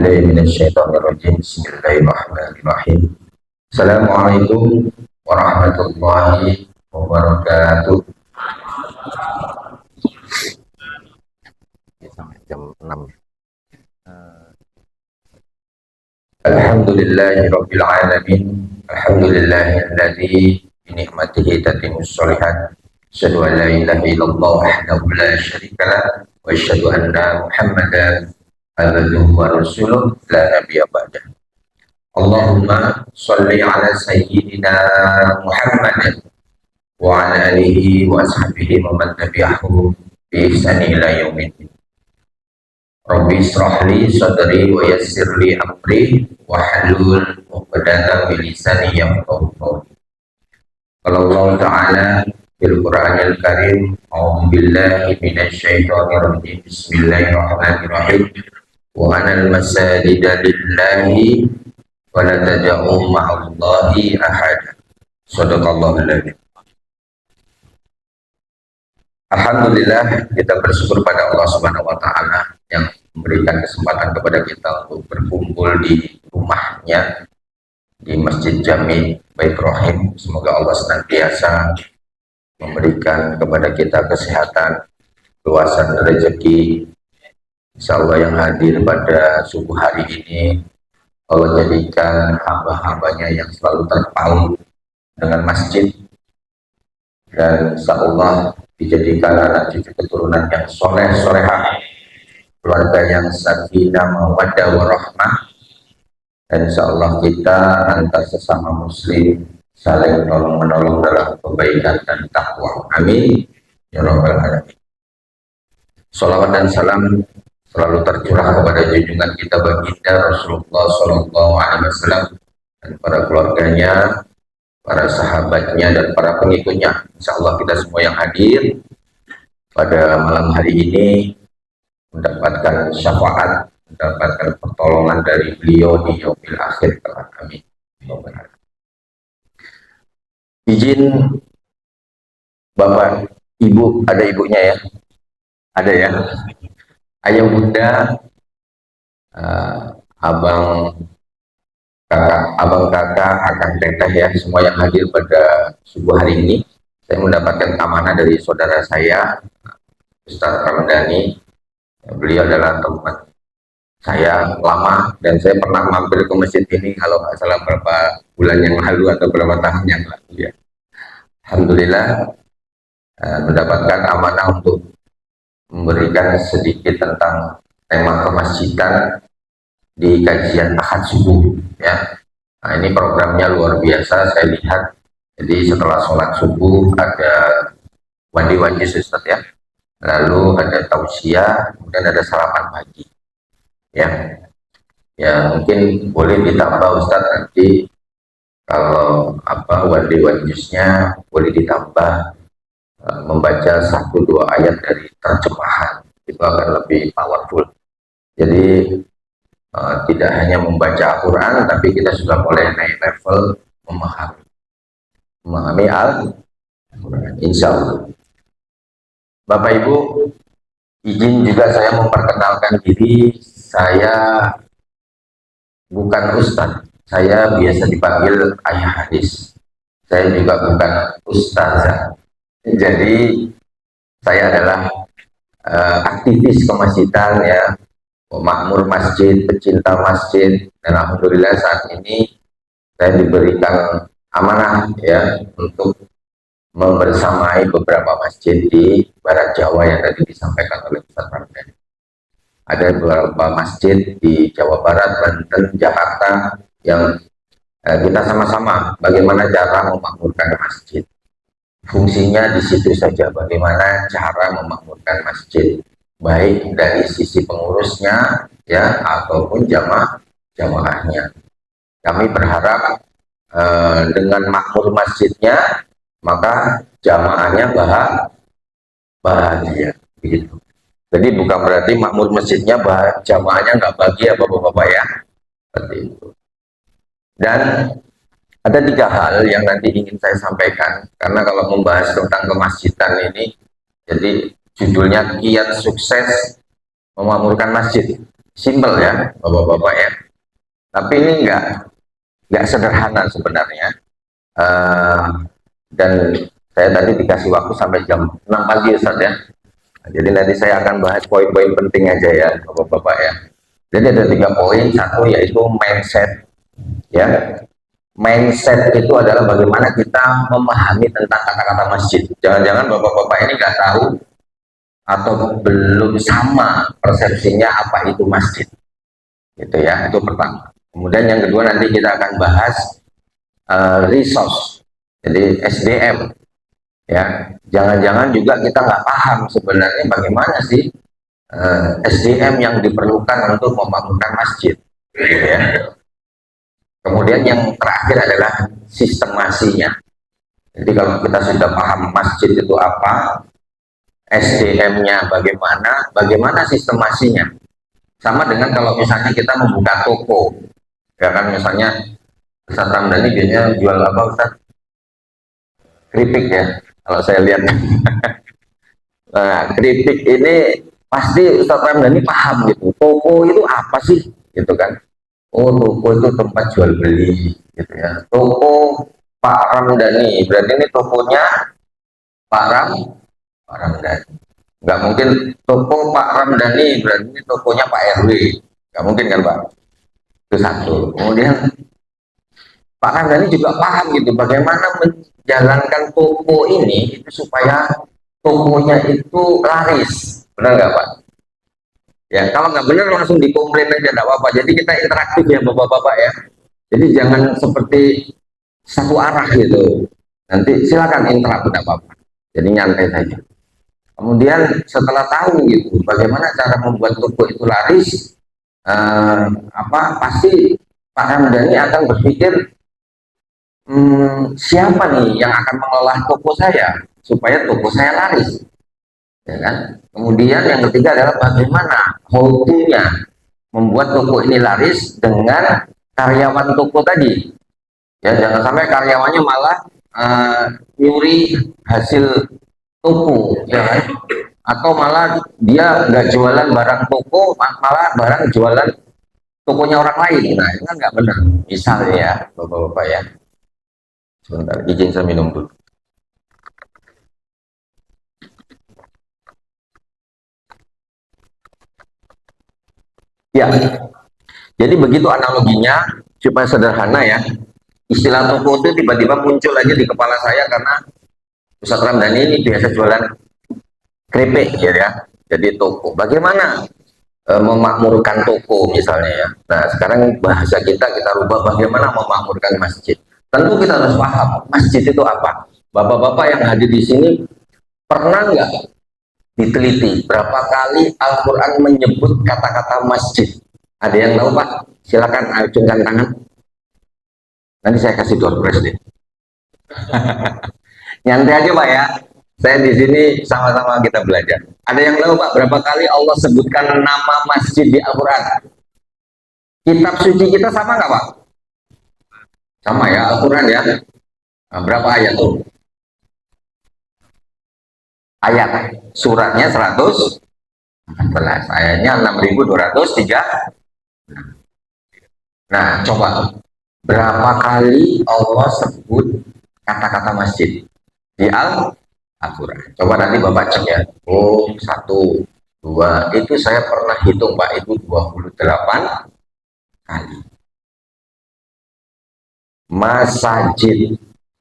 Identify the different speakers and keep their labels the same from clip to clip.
Speaker 1: billahi minasyaitonir rajim. Bismillahirrahmanirrahim. Assalamualaikum warahmatullahi wabarakatuh.
Speaker 2: Sampai jam 6.
Speaker 1: Alhamdulillahirabbil alamin. Alhamdulillahilladzi bi ni'matihi tatimmus shalihat. Asyhadu an la ilaha illallah wahdahu la syarika lah wa asyhadu anna Muhammadan abduhu wa rasuluh la nabiyya ba'dah. Allahumma shalli ala sayyidina Muhammad wa ala alihi wa ashabihi wa man tabi'ahu bi ihsani ila yaumiddin. Rabbi israh li sadri wa yassir li amri wa halul 'uqdatam min lisani yafqahu qawli. Qala Allah Ta'ala fil Qur'anil Karim, a'udzu billahi minasyaitonir rajim. Bismillahirrahmanirrahim. Wa anal masajida lillahi wa la tad'u ma'allahi ahada. Shadaqallahul adzim. Alhamdulillah, kita bersyukur pada Allah Subhanahu wa taala yang memberikan kesempatan kepada kita untuk berkumpul di rumahnya di Masjid Jami Bait Rahim. Semoga Allah senantiasa memberikan kepada kita kesehatan, luasan rezeki. Insyaallah yang hadir pada subuh hari ini Allah jadikan hamba-hambanya yang selalu terpaut dengan masjid, dan insyaallah dijadikan anak cucu keturunan yang soleh-solehah, keluarga yang sakinah mawaddah warahmah, dan insyaallah kita antar sesama muslim saling menolong-menolong dalam kebaikan dan takwa. Amin ya rabbal alamin. Shalawat dan salam selalu tercurah kepada junjungan kita baginda Rasulullah Sallallahu Alaihi Wasallam dan para keluarganya, para sahabatnya, dan para pengikutnya. Insyaallah kita semua yang hadir pada malam hari ini mendapatkan syafaat, mendapatkan pertolongan dari beliau di yaumil akhir kelak. Amin. Izin Bapak, Ibu, ada ibunya ya? Ada ya? Ayah, bunda, abang, kakak, akang, teteh ya, semua yang hadir pada subuh hari ini. Saya mendapatkan amanah dari saudara saya, Ustaz Ramadhani. Beliau adalah teman saya lama, dan saya pernah mampir ke masjid ini kalau nggak salah berapa bulan yang lalu atau berapa tahun yang lalu ya. Alhamdulillah mendapatkan amanah untuk memberikan sedikit tentang tema kemasjidan di kajian Ahad subuh ya. Nah, ini programnya luar biasa saya lihat. Jadi setelah sholat subuh ada wandi-wandi Ustaz ya, lalu ada tausiah, kemudian ada sarapan pagi ya. Ya mungkin boleh ditambah Ustaz nanti kalau wandi-wandisnya boleh ditambah membaca 1-2 ayat dari terjemahan, itu akan lebih powerful. Jadi tidak hanya membaca Al-Quran, tapi kita sudah mulai naik level memahami Al-Quran, insya Allah. Bapak Ibu, izin juga saya memperkenalkan diri. Saya bukan Ustadz, saya biasa dipanggil Ayah Hadis. Saya juga bukan Ustazah. Jadi saya adalah aktivis kemasjidan ya, pemakmur masjid, pecinta masjid, dan alhamdulillah saat ini saya diberikan amanah ya untuk membersamai beberapa masjid di Barat Jawa yang tadi disampaikan oleh Ustaz Ramadhani. Ada beberapa masjid di Jawa Barat, Banten, Jakarta yang kita sama-sama bagaimana cara memakmurkan masjid. Fungsinya di situ saja, bagaimana cara memakmurkan masjid, baik dari sisi pengurusnya ya ataupun jamaahnya. Kami berharap dengan makmur masjidnya maka jamaahnya bahagia begitu. Jadi bukan berarti makmur masjidnya jamaahnya nggak bahagia bapak-bapak ya, seperti itu. Dan ada 3 hal yang nanti ingin saya sampaikan, karena kalau membahas tentang kemasjidan ini, jadi judulnya kiat sukses memakmurkan masjid. Simpel ya, bapak-bapak ya. Tapi ini nggak sederhana sebenarnya. Uh, dan saya tadi dikasih waktu sampai jam 6 pagi Ustaz ya. Jadi nanti saya akan bahas poin-poin penting aja ya, bapak-bapak ya. Jadi ada 3 poin. Satu yaitu mindset ya. Mindset itu adalah bagaimana kita memahami tentang kata-kata masjid. Jangan-jangan bapak-bapak ini nggak tahu atau belum sama persepsinya apa itu masjid. Gitu ya, itu pertama. Kemudian yang kedua nanti kita akan bahas resource, jadi SDM. Ya, jangan-jangan juga kita nggak paham sebenarnya bagaimana sih SDM yang diperlukan untuk membangunkan masjid. Gitu ya. Kemudian yang terakhir adalah sistemasinya. Jadi kalau kita sudah paham masjid itu apa, SDM-nya bagaimana, bagaimana sistemasinya. Sama dengan kalau misalnya kita membuka toko, ya kan misalnya Ustaz Ramdhani biasanya jual apa Ustaz? Keripik ya, kalau saya lihat. Nah, keripik ini pasti Ustaz Ramdhani paham gitu. Toko itu apa sih? Gitu kan. Oh, toko itu tempat jual beli gitu ya. Toko Pak Ramdhani, berarti ini tokonya Pak Ramdhani. Nggak mungkin toko Pak Ramdhani, berarti ini tokonya Pak RW. Nggak mungkin kan Pak? Itu satu. Kemudian Pak Ramdhani juga paham gitu bagaimana menjalankan toko ini itu supaya tokonya itu laris. Benar nggak Pak? Ya, kalau nggak benar langsung dikomplain aja, nggak apa-apa. Jadi kita interaktif ya bapak-bapak ya. Jadi jangan seperti satu arah gitu. Nanti silakan interak, tidak apa-apa. Jadi nyantai saja. Kemudian setelah tahu gitu, bagaimana cara membuat toko itu laris, pasti Pak Ramdhani akan berpikir, siapa nih yang akan mengelola toko saya supaya toko saya laris, ya kan? Kemudian yang ketiga adalah bagaimana how to-nya membuat toko ini laris dengan karyawan toko tadi. Ya, jangan sampai karyawannya malah nyuri hasil toko, ya kan? Atau malah dia nggak jualan barang toko, malah barang jualan tokonya orang lain. Nah, itu kan nggak benar. Misalnya ya, bapak-bapak ya. Sebentar, izin saya minum dulu. Ya, jadi begitu analoginya supaya sederhana ya. Istilah toko itu tiba-tiba muncul aja di kepala saya karena Ustaz Ramdhani ini biasa jualan keripik ya. Jadi toko. Bagaimana memakmurkan toko misalnya ya. Nah, sekarang bahasa kita rubah bagaimana memakmurkan masjid. Tentu kita harus paham masjid itu apa. Bapak-bapak yang hadir di sini pernah nggak diteliti berapa kali Al-Quran menyebut kata-kata masjid? Ada yang tahu Pak? Silakan acungkan tangan. Nanti saya kasih door prize deh. Nyantai aja Pak ya. Saya di sini sama-sama kita belajar. Ada yang tahu Pak berapa kali Allah sebutkan nama masjid di Al-Quran? Kitab suci kita sama nggak Pak? Sama ya Al-Quran ya. Nah, berapa ayat tuh? Ayat. Suratnya 114. Ayatnya 6203. Nah, coba berapa kali Allah sebut kata-kata masjid di Al-Quran? Coba nanti Bapak cek ya. Oh, 1, 2. Itu saya pernah hitung Pak, itu 28 kali. Masajid.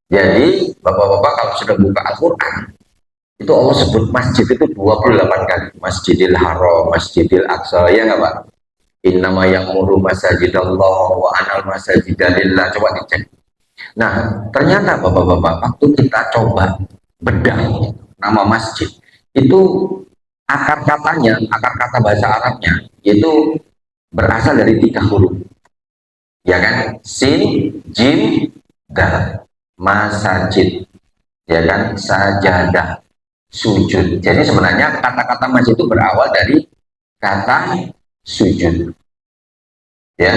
Speaker 1: Jadi, Bapak-bapak kalau sudah buka Al-Quran, itu Allah sebut masjid itu 28 kali. Masjidil Haram, Masjidil Aqsa, ya nggak Pak? Innama ya'muru masajidallah wa anal masajidalillah. Coba dicek. Nah, ternyata Bapak-bapak, waktu kita coba bedah nama masjid, itu akar katanya, akar kata bahasa Arabnya, itu berasal dari 3 huruf. Ya kan? Sin, jim, dal. Masajid. Ya kan? Sajadah. Sujud. Jadi sebenarnya kata-kata masjid itu berawal dari kata sujud. Ya.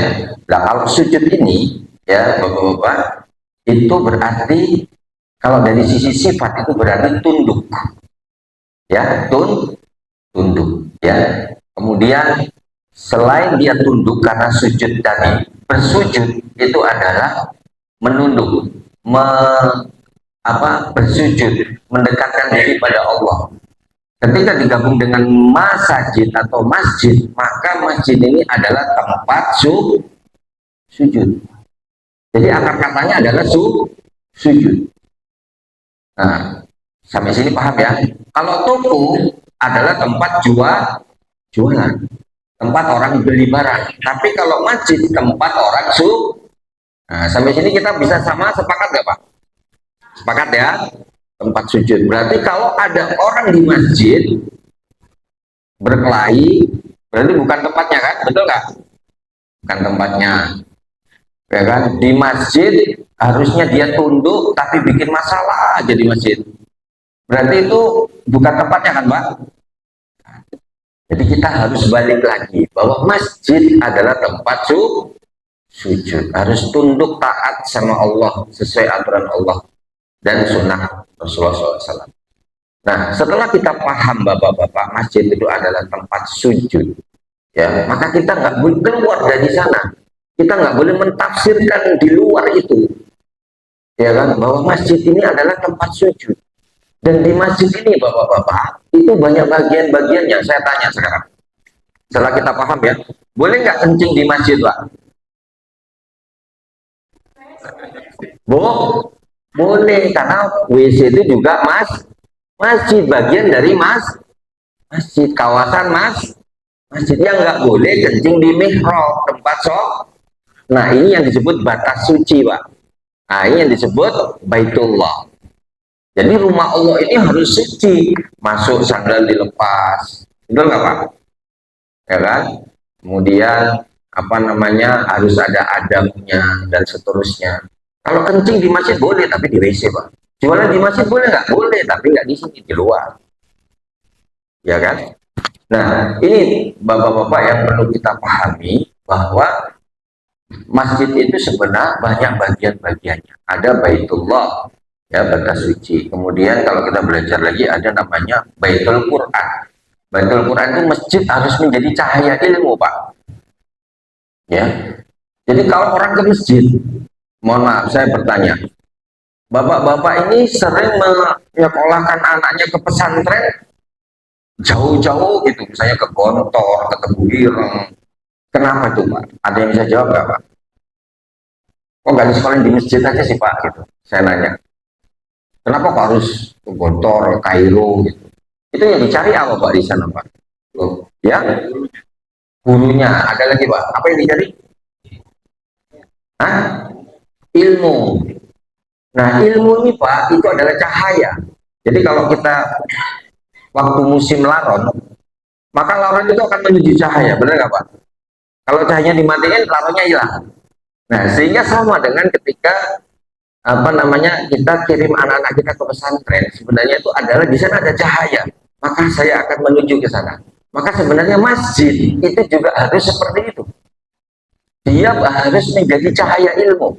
Speaker 1: Nah, kalau sujud ini ya Bapak-bapak itu berarti kalau dari sisi sifat itu berarti tunduk. Ya, tunduk ya. Kemudian Selain dia tunduk karena sujud tadi, bersujud itu adalah menunduk, bersujud, mendekatkan diri pada Allah. Ketika digabung dengan masajid atau masjid, maka masjid ini adalah tempat sujud. Jadi akar katanya adalah sujud. Nah, sampai sini paham ya? Kalau toko adalah tempat jualan, tempat orang beli barang. Tapi kalau masjid tempat orang Nah, sampai sini kita bisa sama sepakat nggak Pak? Sepakat ya? Tempat sujud. Berarti kalau ada orang di masjid berkelahi, berarti bukan tempatnya kan? Betul nggak? Bukan tempatnya. Ya kan? Di masjid harusnya dia tunduk tapi bikin masalah aja di masjid. Berarti itu bukan tempatnya kan Pak? Jadi kita harus balik lagi bahwa masjid adalah tempat sujud, harus tunduk taat sama Allah sesuai aturan Allah dan sunnah Rasulullah SAW. Nah, setelah kita paham bapak-bapak masjid itu adalah tempat sujud, ya maka kita nggak boleh keluar dari sana. Kita nggak boleh mentafsirkan di luar itu, ya kan? Bahwa masjid ini adalah tempat sujud. Dan di masjid ini bapak-bapak itu banyak bagian-bagiannya. Saya tanya sekarang, setelah kita paham ya, boleh nggak kencing di masjid Pak? Boleh, karena WC itu juga masjid, bagian dari masjid, kawasan masjid. Yang nggak boleh kencing di mihrab, tempat Nah ini yang disebut batas suci Pak. Nah ini yang disebut Baitullah. Jadi rumah Allah ini harus suci, masuk sandal dilepas, betul nggak Pak? Ya kan? Kemudian harus ada adabnya dan seterusnya. Kalau kencing di masjid boleh, tapi di WC Pak. Jualan di masjid boleh nggak? Boleh, tapi nggak di sini, di luar. Ya kan? Nah, ini bapak-bapak yang perlu kita pahami bahwa masjid itu sebenarnya banyak bagian-bagiannya. Ada Baitullah, ya batas suci. Kemudian kalau kita belajar lagi ada namanya Baitul Quran. Baitul Quran itu masjid harus menjadi cahaya ilmu Pak. Ya, jadi kalau orang ke masjid, mohon maaf saya bertanya, bapak-bapak ini sering menyekolahkan anaknya ke pesantren jauh-jauh gitu, misalnya ke Gontor, ke Tebu Ireng. Kenapa itu Pak? Ada yang bisa jawab nggak Pak? Kok nggak disekolahin di masjid aja sih Pak? Gitu. Saya nanya. Kenapa kok harus ke Gontor, Kairo gitu? Itu yang dicari apa Pak di sana Pak? Loh, ya? Gurunya. Ada lagi Pak? Apa yang dicari? Hah? Ilmu. Nah ilmu ini Pak, itu adalah cahaya. Jadi kalau kita waktu musim laron, maka laron itu akan menuju cahaya, benar nggak Pak? Kalau cahayanya dimatiin, laronnya hilang. Nah sehingga sama dengan ketika kita kirim anak-anak kita ke pesantren, sebenarnya itu adalah di sana ada cahaya, maka saya akan menuju ke sana. Maka sebenarnya masjid itu juga harus seperti itu. Dia harus menjadi cahaya ilmu.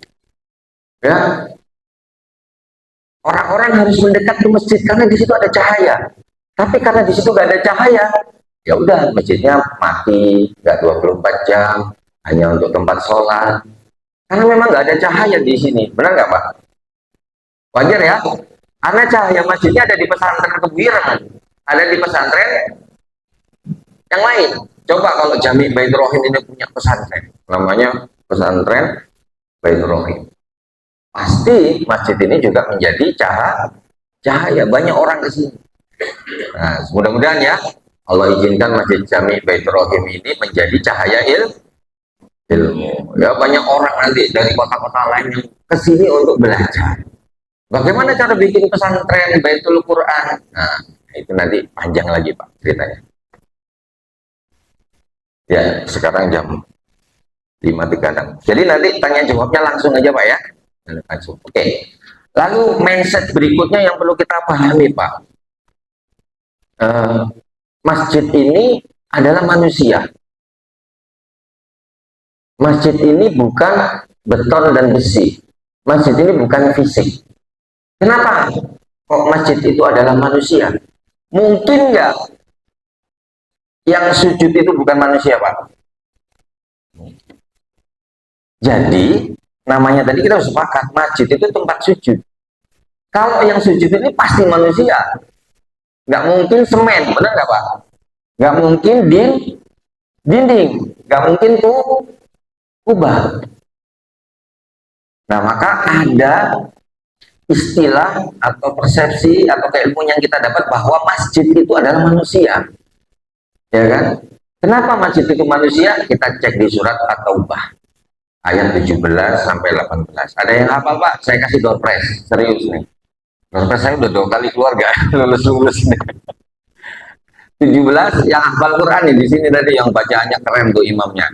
Speaker 1: Ya, orang-orang harus mendekat ke masjid karena di situ ada cahaya. Tapi karena di situ nggak ada cahaya, ya udah masjidnya mati, nggak 24 jam, hanya untuk tempat sholat. Karena memang nggak ada cahaya di sini, benar nggak Pak? Wajar ya? Karena cahaya masjidnya ada di pesantren Tebu Ireng, ada di pesantren yang lain. Coba kalau Jami Baitur Rahim ini punya pesantren, namanya pesantren Baitur Rahim. Pasti masjid ini juga menjadi cahaya, banyak orang ke sini. Nah, mudah-mudahan ya Allah izinkan Masjid Jami Baitur Rahim ini menjadi cahaya ilmu. Ya banyak orang nanti dari kota-kota lain yang ke sini untuk belajar. Bagaimana cara bikin pesantren Baitul Quran? Nah, itu nanti panjang lagi Pak ceritanya. Ya, sekarang jam 5.36. Jadi nanti tanya jawabnya langsung aja Pak ya. Langsung. Oke. Lalu mindset berikutnya yang perlu kita pahami Pak. Masjid ini adalah manusia. Masjid ini bukan beton dan besi. Masjid ini bukan fisik. Kenapa kok masjid itu adalah manusia? Mungkin nggak yang sujud itu bukan manusia Pak? Jadi namanya tadi kita sepakat, masjid itu tempat sujud. Kalau yang sujud ini pasti manusia, nggak mungkin semen, benar nggak Pak? Nggak mungkin dinding, nggak mungkin tuh kubah. Nah, maka ada istilah atau persepsi atau keilmuan yang kita dapat bahwa masjid itu adalah manusia, ya kan? Kenapa masjid itu manusia? Kita cek di surat At-Taubah ayat 17 sampai 18. Ada yang hafal Pak? Saya kasih door prize, serius nih. Door prize saya udah 2 kali keluarga, lulus-lulus nih. 17 yang hafal Quran nih di sini tadi yang bacaannya keren tuh imamnya.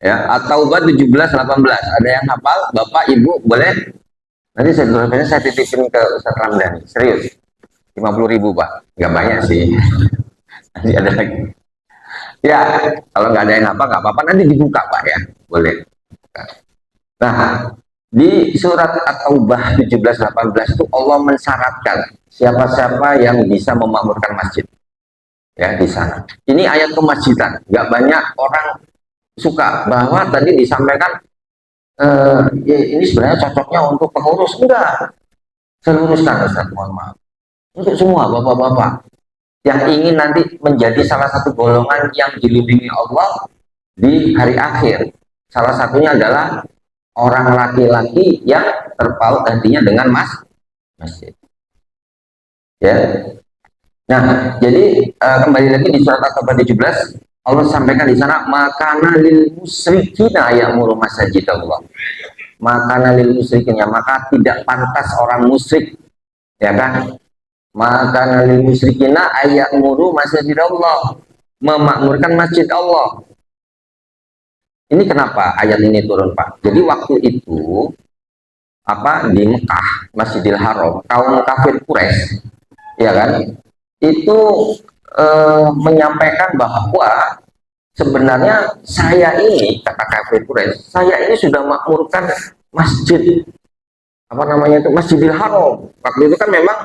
Speaker 1: Ya, At-Taubah 17 18. Ada yang hafal? Bapak, Ibu boleh. Nanti saya titipin ke Ustaz Ramdan. Serius. 50.000 Pak. Nggak banyak sih. Nanti ada lagi. Ya, kalau nggak ada yang hafal nggak apa-apa. Nanti dibuka Pak ya. Boleh. Nah, di surat At-Taubah 17-18 itu Allah mensyaratkan siapa-siapa yang bisa memakmurkan masjid. Ya, di sana. Ini ayat kemasjidan. Nggak banyak orang suka bahwa tadi disampaikan ya ini sebenarnya cocoknya untuk pengurus. Enggak. Saya luruskan Ustaz, mohon maaf. Untuk semua bapak-bapak yang ingin nanti menjadi salah satu golongan yang dilindungi Allah di hari akhir. Salah satunya adalah orang laki-laki yang terpaut hatinya dengan masjid. Ya. Nah, jadi kembali lagi di surat At-Taubah 17, Allah sampaikan di sana, makana lil musyrikina ya'muru masajid Allah. Makana lil musyrikina, maka tidak pantas orang musyrik, ya kan? Makana lil musyrikina ya'muru masajid Allah, memakmurkan masjid Allah. Ini kenapa ayat ini turun Pak? Jadi waktu itu di Mekah, Masjidil Haram, kaum kafir Quraisy, ya kan? Itu menyampaikan bahwa sebenarnya saya ini, kata kafir Quraisy, saya ini sudah makmurkan masjid Masjidil Haram. Waktu itu kan memang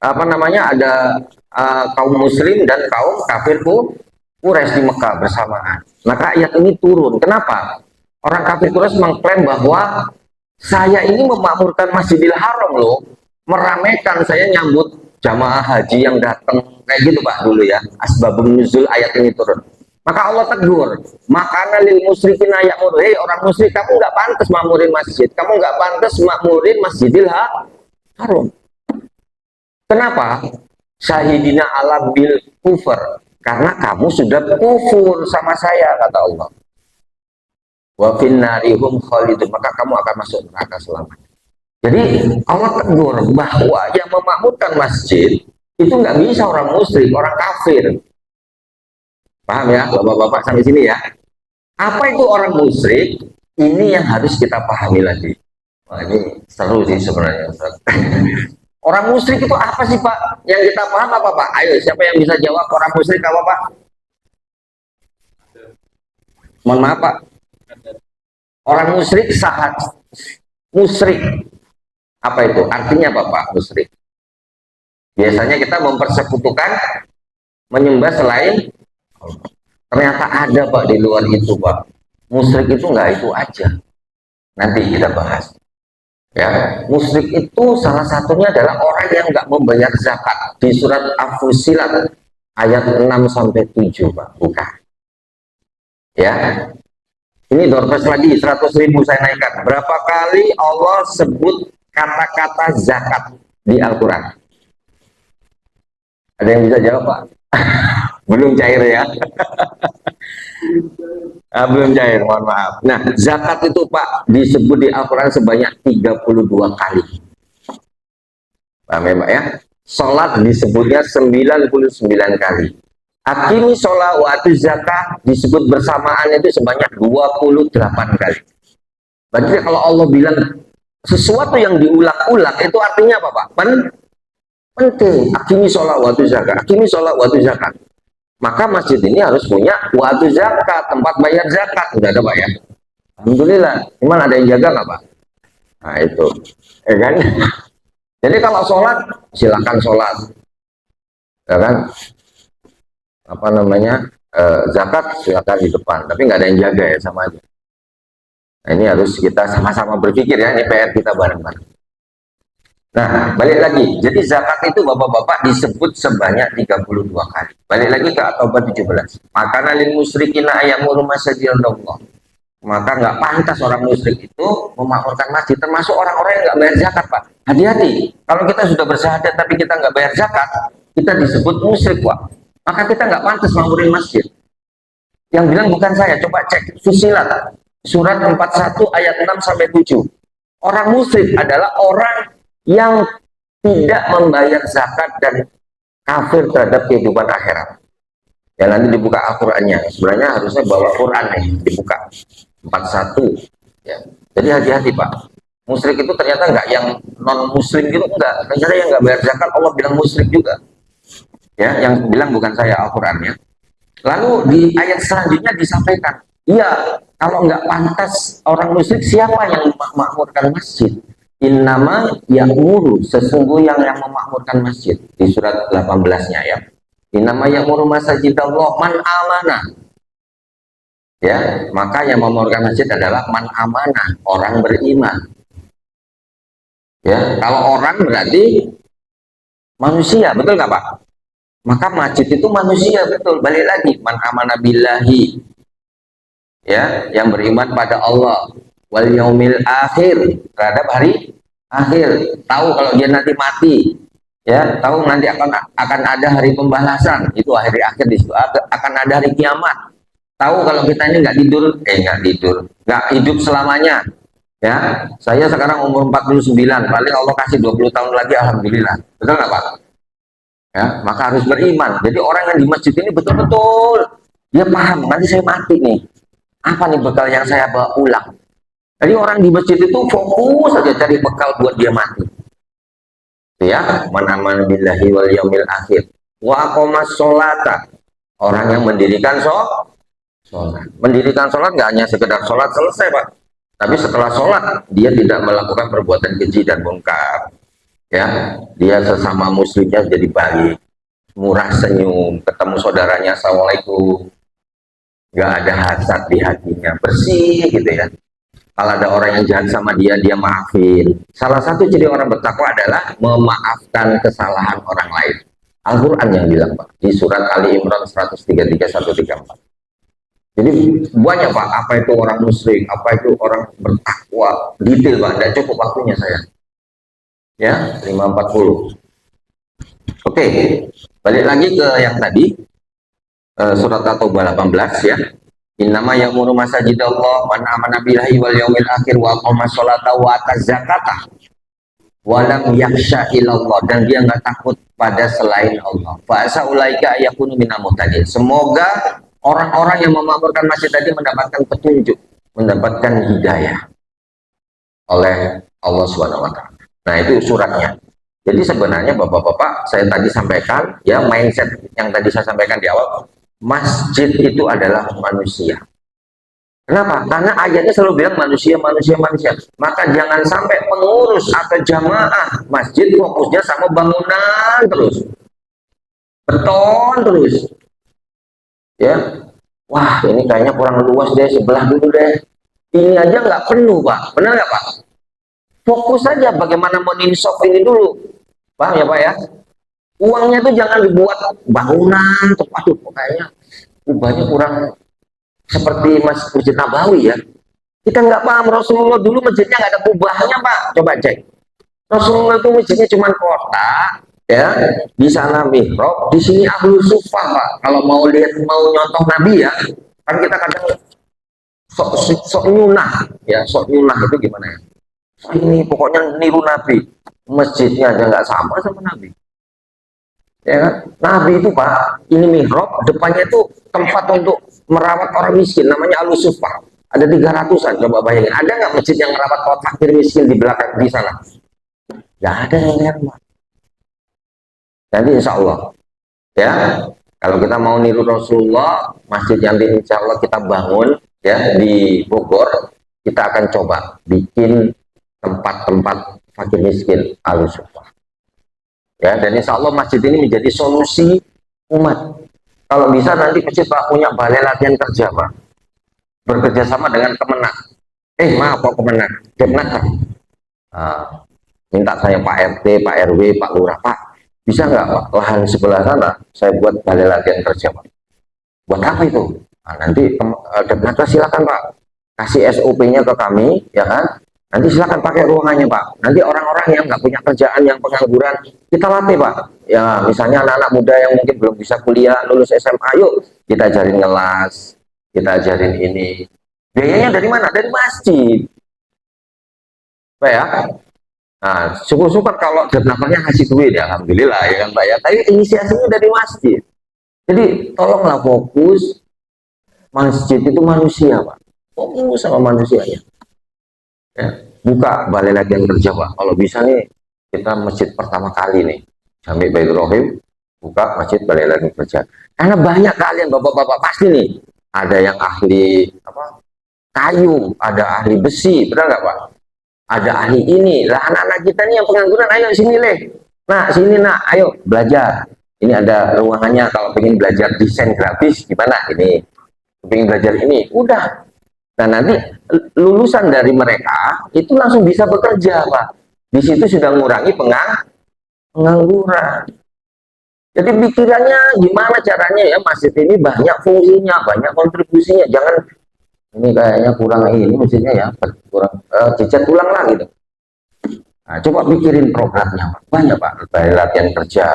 Speaker 1: ada kaum muslim dan kaum kafir Quraisy di Mekah bersamaan. Maka ayat ini turun. Kenapa? Orang kafir Quraisy mengklaim bahwa saya ini memakmurkan Masjidil Haram loh, meramaikan, saya nyambut jamaah haji yang datang, kayak gitu Pak dulu ya. Asbabun nuzul ayat ini turun. Maka Allah tegur, makana lil musyrikin ya'mur, hei orang musyrik, kamu nggak pantas makmurin masjid, kamu nggak pantas makmurin Masjidil Haram. Kenapa? Syahidina ala bil kufur, karena kamu sudah kufur sama saya, kata Allah. Wa finnarihum khalidun, maka kamu akan masuk neraka selamanya. Jadi Allah tegur bahwa yang memakmurkan masjid itu nggak bisa orang musyrik, orang kafir. Paham ya, bapak-bapak sampai sini ya? Apa itu orang musyrik? Ini yang harus kita pahami lagi. Wah, ini seru sih sebenarnya. Orang musyrik itu apa sih Pak? Yang kita paham apa Pak? Ayo, siapa yang bisa jawab orang musyrik apa Pak? Mohon maaf Pak. Orang musyrik sahat. Musyrik. Apa itu? Artinya apa Pak? Musyrik. Biasanya kita mempersekutukan, menyembah selain Allah. Ternyata ada Pak di luar itu Pak. Musyrik itu nggak itu aja. Nanti kita bahas. Ya, musyrik itu salah satunya adalah orang yang nggak membayar zakat. Di surat Al-Fusilat ayat 6 sampai 7 Pak. Buka. Ya. Ini doorpress lagi 100.000 saya naikkan. Berapa kali Allah sebut kata-kata zakat di Al-Quran? Ada yang bisa jawab Pak? Belum cair ya. Belum cair, mohon maaf. Nah, zakat itu Pak disebut di Al-Quran sebanyak 32 kali. Paham ya Pak ya? Sholat disebutnya 99 kali. Akimi sholat wa atu zakat disebut bersamaan itu sebanyak 28 kali. Berarti kalau Allah bilang sesuatu yang diulang-ulang itu artinya apa Pak? Penting. Akimi sholat wa atu zakat. Akimi sholat wa atu zakat. Maka masjid ini harus punya waktu zakat, tempat bayar zakat. Udah ada Pak ya? Alhamdulillah. Cuman ada yang jaga nggak Pak? Nah itu, ya kan? Jadi kalau sholat, silakan sholat, ya kan? Zakat silakan di depan, tapi nggak ada yang jaga ya, sama aja. Nah, ini harus kita sama-sama berpikir ya, ini PR kita bareng-bareng. Nah, balik lagi. Jadi zakat itu Bapak-bapak disebut sebanyak 32 kali. Balik lagi ke At-Taubah 17. Maka lil musyrikina ayamuru masajidallah. Maka nggak pantas orang musyrik itu memakmurkan masjid, termasuk orang-orang yang nggak bayar zakat, Pak. Hati-hati. Kalau kita sudah bersyahadat tapi kita nggak bayar zakat, kita disebut musyrik, Pak. Maka kita nggak pantas makmurin masjid. Yang bilang bukan saya, coba cek Fusilat. Surat 41 ayat 6 sampai 7. Orang musyrik adalah orang yang tidak membayar zakat dan kafir terhadap kehidupan akhirat. Ya nanti dibuka Al-Qur'annya. Sebenarnya harusnya bawa Quran nih, dibuka 41. Ya. Jadi hati-hati Pak. Musyrik itu ternyata enggak yang non muslim gitu, enggak. Ternyata yang enggak bayar zakat Allah bilang musyrik juga. Ya, yang bilang bukan saya, Al-Qur'annya. Lalu di ayat selanjutnya disampaikan, iya, kalau enggak pantas orang musyrik, siapa yang memakmurkan masjid? Innama ya'muru, sesungguhnya yang memakmurkan masjid, di surat 18-nya ya. Innama ya'muru masajidallah man amanah. Ya, maka yang memakmurkan masjid adalah man amanah, orang beriman. Ya, kalau orang berarti manusia, betul nggak Pak? Maka masjid itu manusia, betul. Balik lagi, man amanah billahi. Ya, yang beriman pada Allah wal yaumil akhir, terhadap hari akhir, tahu kalau dia nanti mati, ya, tahu nanti akan ada hari pembalasan, itu hari akhir, di situ akan ada hari kiamat, tahu kalau kita ini nggak tidur, nggak hidup selamanya, ya, saya sekarang umur 49, paling Allah kasih 20 tahun lagi, alhamdulillah, betul nggak Pak? Ya, maka harus beriman. Jadi orang yang di masjid ini betul-betul dia paham, nanti saya mati nih, apa nih bekal yang saya bawa pulang. Jadi orang di masjid itu fokus saja cari bekal buat dia mati. Ya, man amana billahi wal yaumil akhir. Wa aqamas sholata. Orang yang mendirikan sholat. Mendirikan sholat nggak hanya sekedar sholat selesai, Pak. Tapi setelah sholat dia tidak melakukan perbuatan keji dan mungkar. Ya, dia sesama muslimnya jadi baik, murah senyum, ketemu saudaranya assalamualaikum. Nggak ada hasad di hatinya, bersih gitu ya. Kalau ada orang yang jahat sama dia, dia maafin. Salah satu ciri orang bertakwa adalah memaafkan kesalahan orang lain. Al-Quran yang bilang Pak, di surat Ali Imran 133-134. Jadi banyak Pak, apa itu orang musyrik, apa itu orang bertakwa, detail Pak, tidak cukup waktunya saya. Ya, 540. Oke, balik lagi ke yang tadi, surat At-Taubah 18 ya. Innama ya'muru masajidallah man amana billahi wal yaumil akhir wa aqama sholata wa ataz zakata wa lam yakhsha illallah, dan dia enggak takut pada selain Allah. Fa saulaika yakunu minal muhtadin. Semoga orang-orang yang memakmurkan masjid tadi mendapatkan petunjuk, mendapatkan hidayah oleh Allah Subhanahu wa taala. Nah, itu suratnya. Jadi sebenarnya Bapak-bapak, saya tadi sampaikan ya, mindset yang tadi saya sampaikan di awal, masjid itu adalah manusia. Kenapa? Karena ayatnya selalu bilang manusia, manusia, manusia. Maka jangan sampai pengurus atau jamaah masjid fokusnya sama bangunan terus, beton terus. Ya, wah ini kayaknya kurang luas deh, sebelah dulu deh. Ini aja nggak penuh Pak, benar nggak Pak? Fokus saja bagaimana meninsof ini dulu, paham ya Pak ya? Uangnya tuh jangan dibuat bangunan, aduh kayaknya ubahnya kurang seperti Masjid Nabawi ya. Kita nggak paham, Rasulullah dulu masjidnya nggak ada kubahnya Pak, coba cek. Rasulullah itu masjidnya cuma kotak, ya, di sana mihrab, di sini ahlu sufah Pak. Kalau mau lihat, mau nyontoh Nabi ya, kan kita kadang sok nyunah, ya, sok nyunah itu gimana ya? Ini pokoknya niru Nabi, masjidnya aja nggak sama Nabi. Ya kan? Nabi itu Pak, ini mihrab, depannya itu tempat untuk merawat orang miskin, namanya al-sufah. Ada 300-an, coba bayangin. Ada nggak masjid yang merawat orang fakir miskin di belakang di sana? Nggak ada yang lihat Pak. Nanti insya Allah, ya, kalau kita mau niru Rasulullah, masjid yang insya Allah kita bangun ya di Bogor, kita akan coba bikin tempat-tempat fakir miskin al-sufah. Ya, dan insya Allah masjid ini menjadi solusi umat. Kalau bisa nanti masjid Pak punya balai latihan kerja Pak, bekerja sama dengan Kemenak. Maaf Pak Komandan, Depnaker, minta saya Pak RT, Pak RW, Pak Lurah, Pak, bisa nggak Pak lahan sebelah sana saya buat balai latihan kerja Pak? Buat apa itu? Nah, nanti Depnaker silakan Pak, kasih SOP-nya ke kami, ya kan? Nanti silakan pakai ruangannya Pak. Nanti orang-orang yang nggak punya kerjaan, yang pengangguran, kita latih Pak. Ya, misalnya anak-anak muda yang mungkin belum bisa kuliah, lulus SMA, yuk kita ajarin ngelas, kita ajarin ini. Biayanya dari mana? Dari masjid. Pak ya. Nah, syukur-syukur kalau developernya ngasih duit ya, alhamdulillah ya kan Pak ya. Tapi inisiasinya dari masjid. Jadi tolonglah fokus, masjid itu manusia Pak. Fokus sama manusianya. Ya, buka balai latihan kerja Pak. Kalau bisa nih kita masjid pertama kali nih, Jami Baitur Rahim, buka masjid balai latihan kerja. Karena banyak kalian bapak-bapak pasti nih, ada yang ahli apa kayu, ada ahli besi, benar nggak Pak? Ada ahli ini. Lah anak-anak kita nih yang pengangguran, ayo sini leh. Nah sini nak, ayo belajar. Ini ada ruangannya kalau pengen belajar desain grafis gimana ini. Pengen belajar ini, udah. Nah nanti lulusan dari mereka itu langsung bisa bekerja Pak. Di situ sudah mengurangi pengangguran. Jadi pikirannya gimana caranya ya masjid ini banyak fungsinya, banyak kontribusinya. Jangan ini kayaknya kurang ini maksudnya ya, kurang cicat ulang lah gitu. Nah, coba pikirin programnya, banyak Pak, dari latihan kerja,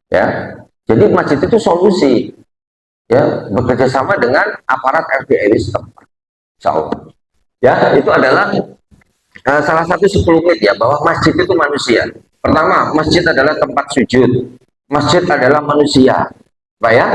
Speaker 1: ya. Jadi masjid itu solusi, ya, bekerja sama dengan aparat RT RW setempat. Ya, itu adalah salah satu 10 menit ya, bahwa masjid itu manusia. Pertama, masjid adalah tempat sujud. Masjid adalah manusia, Pak ya.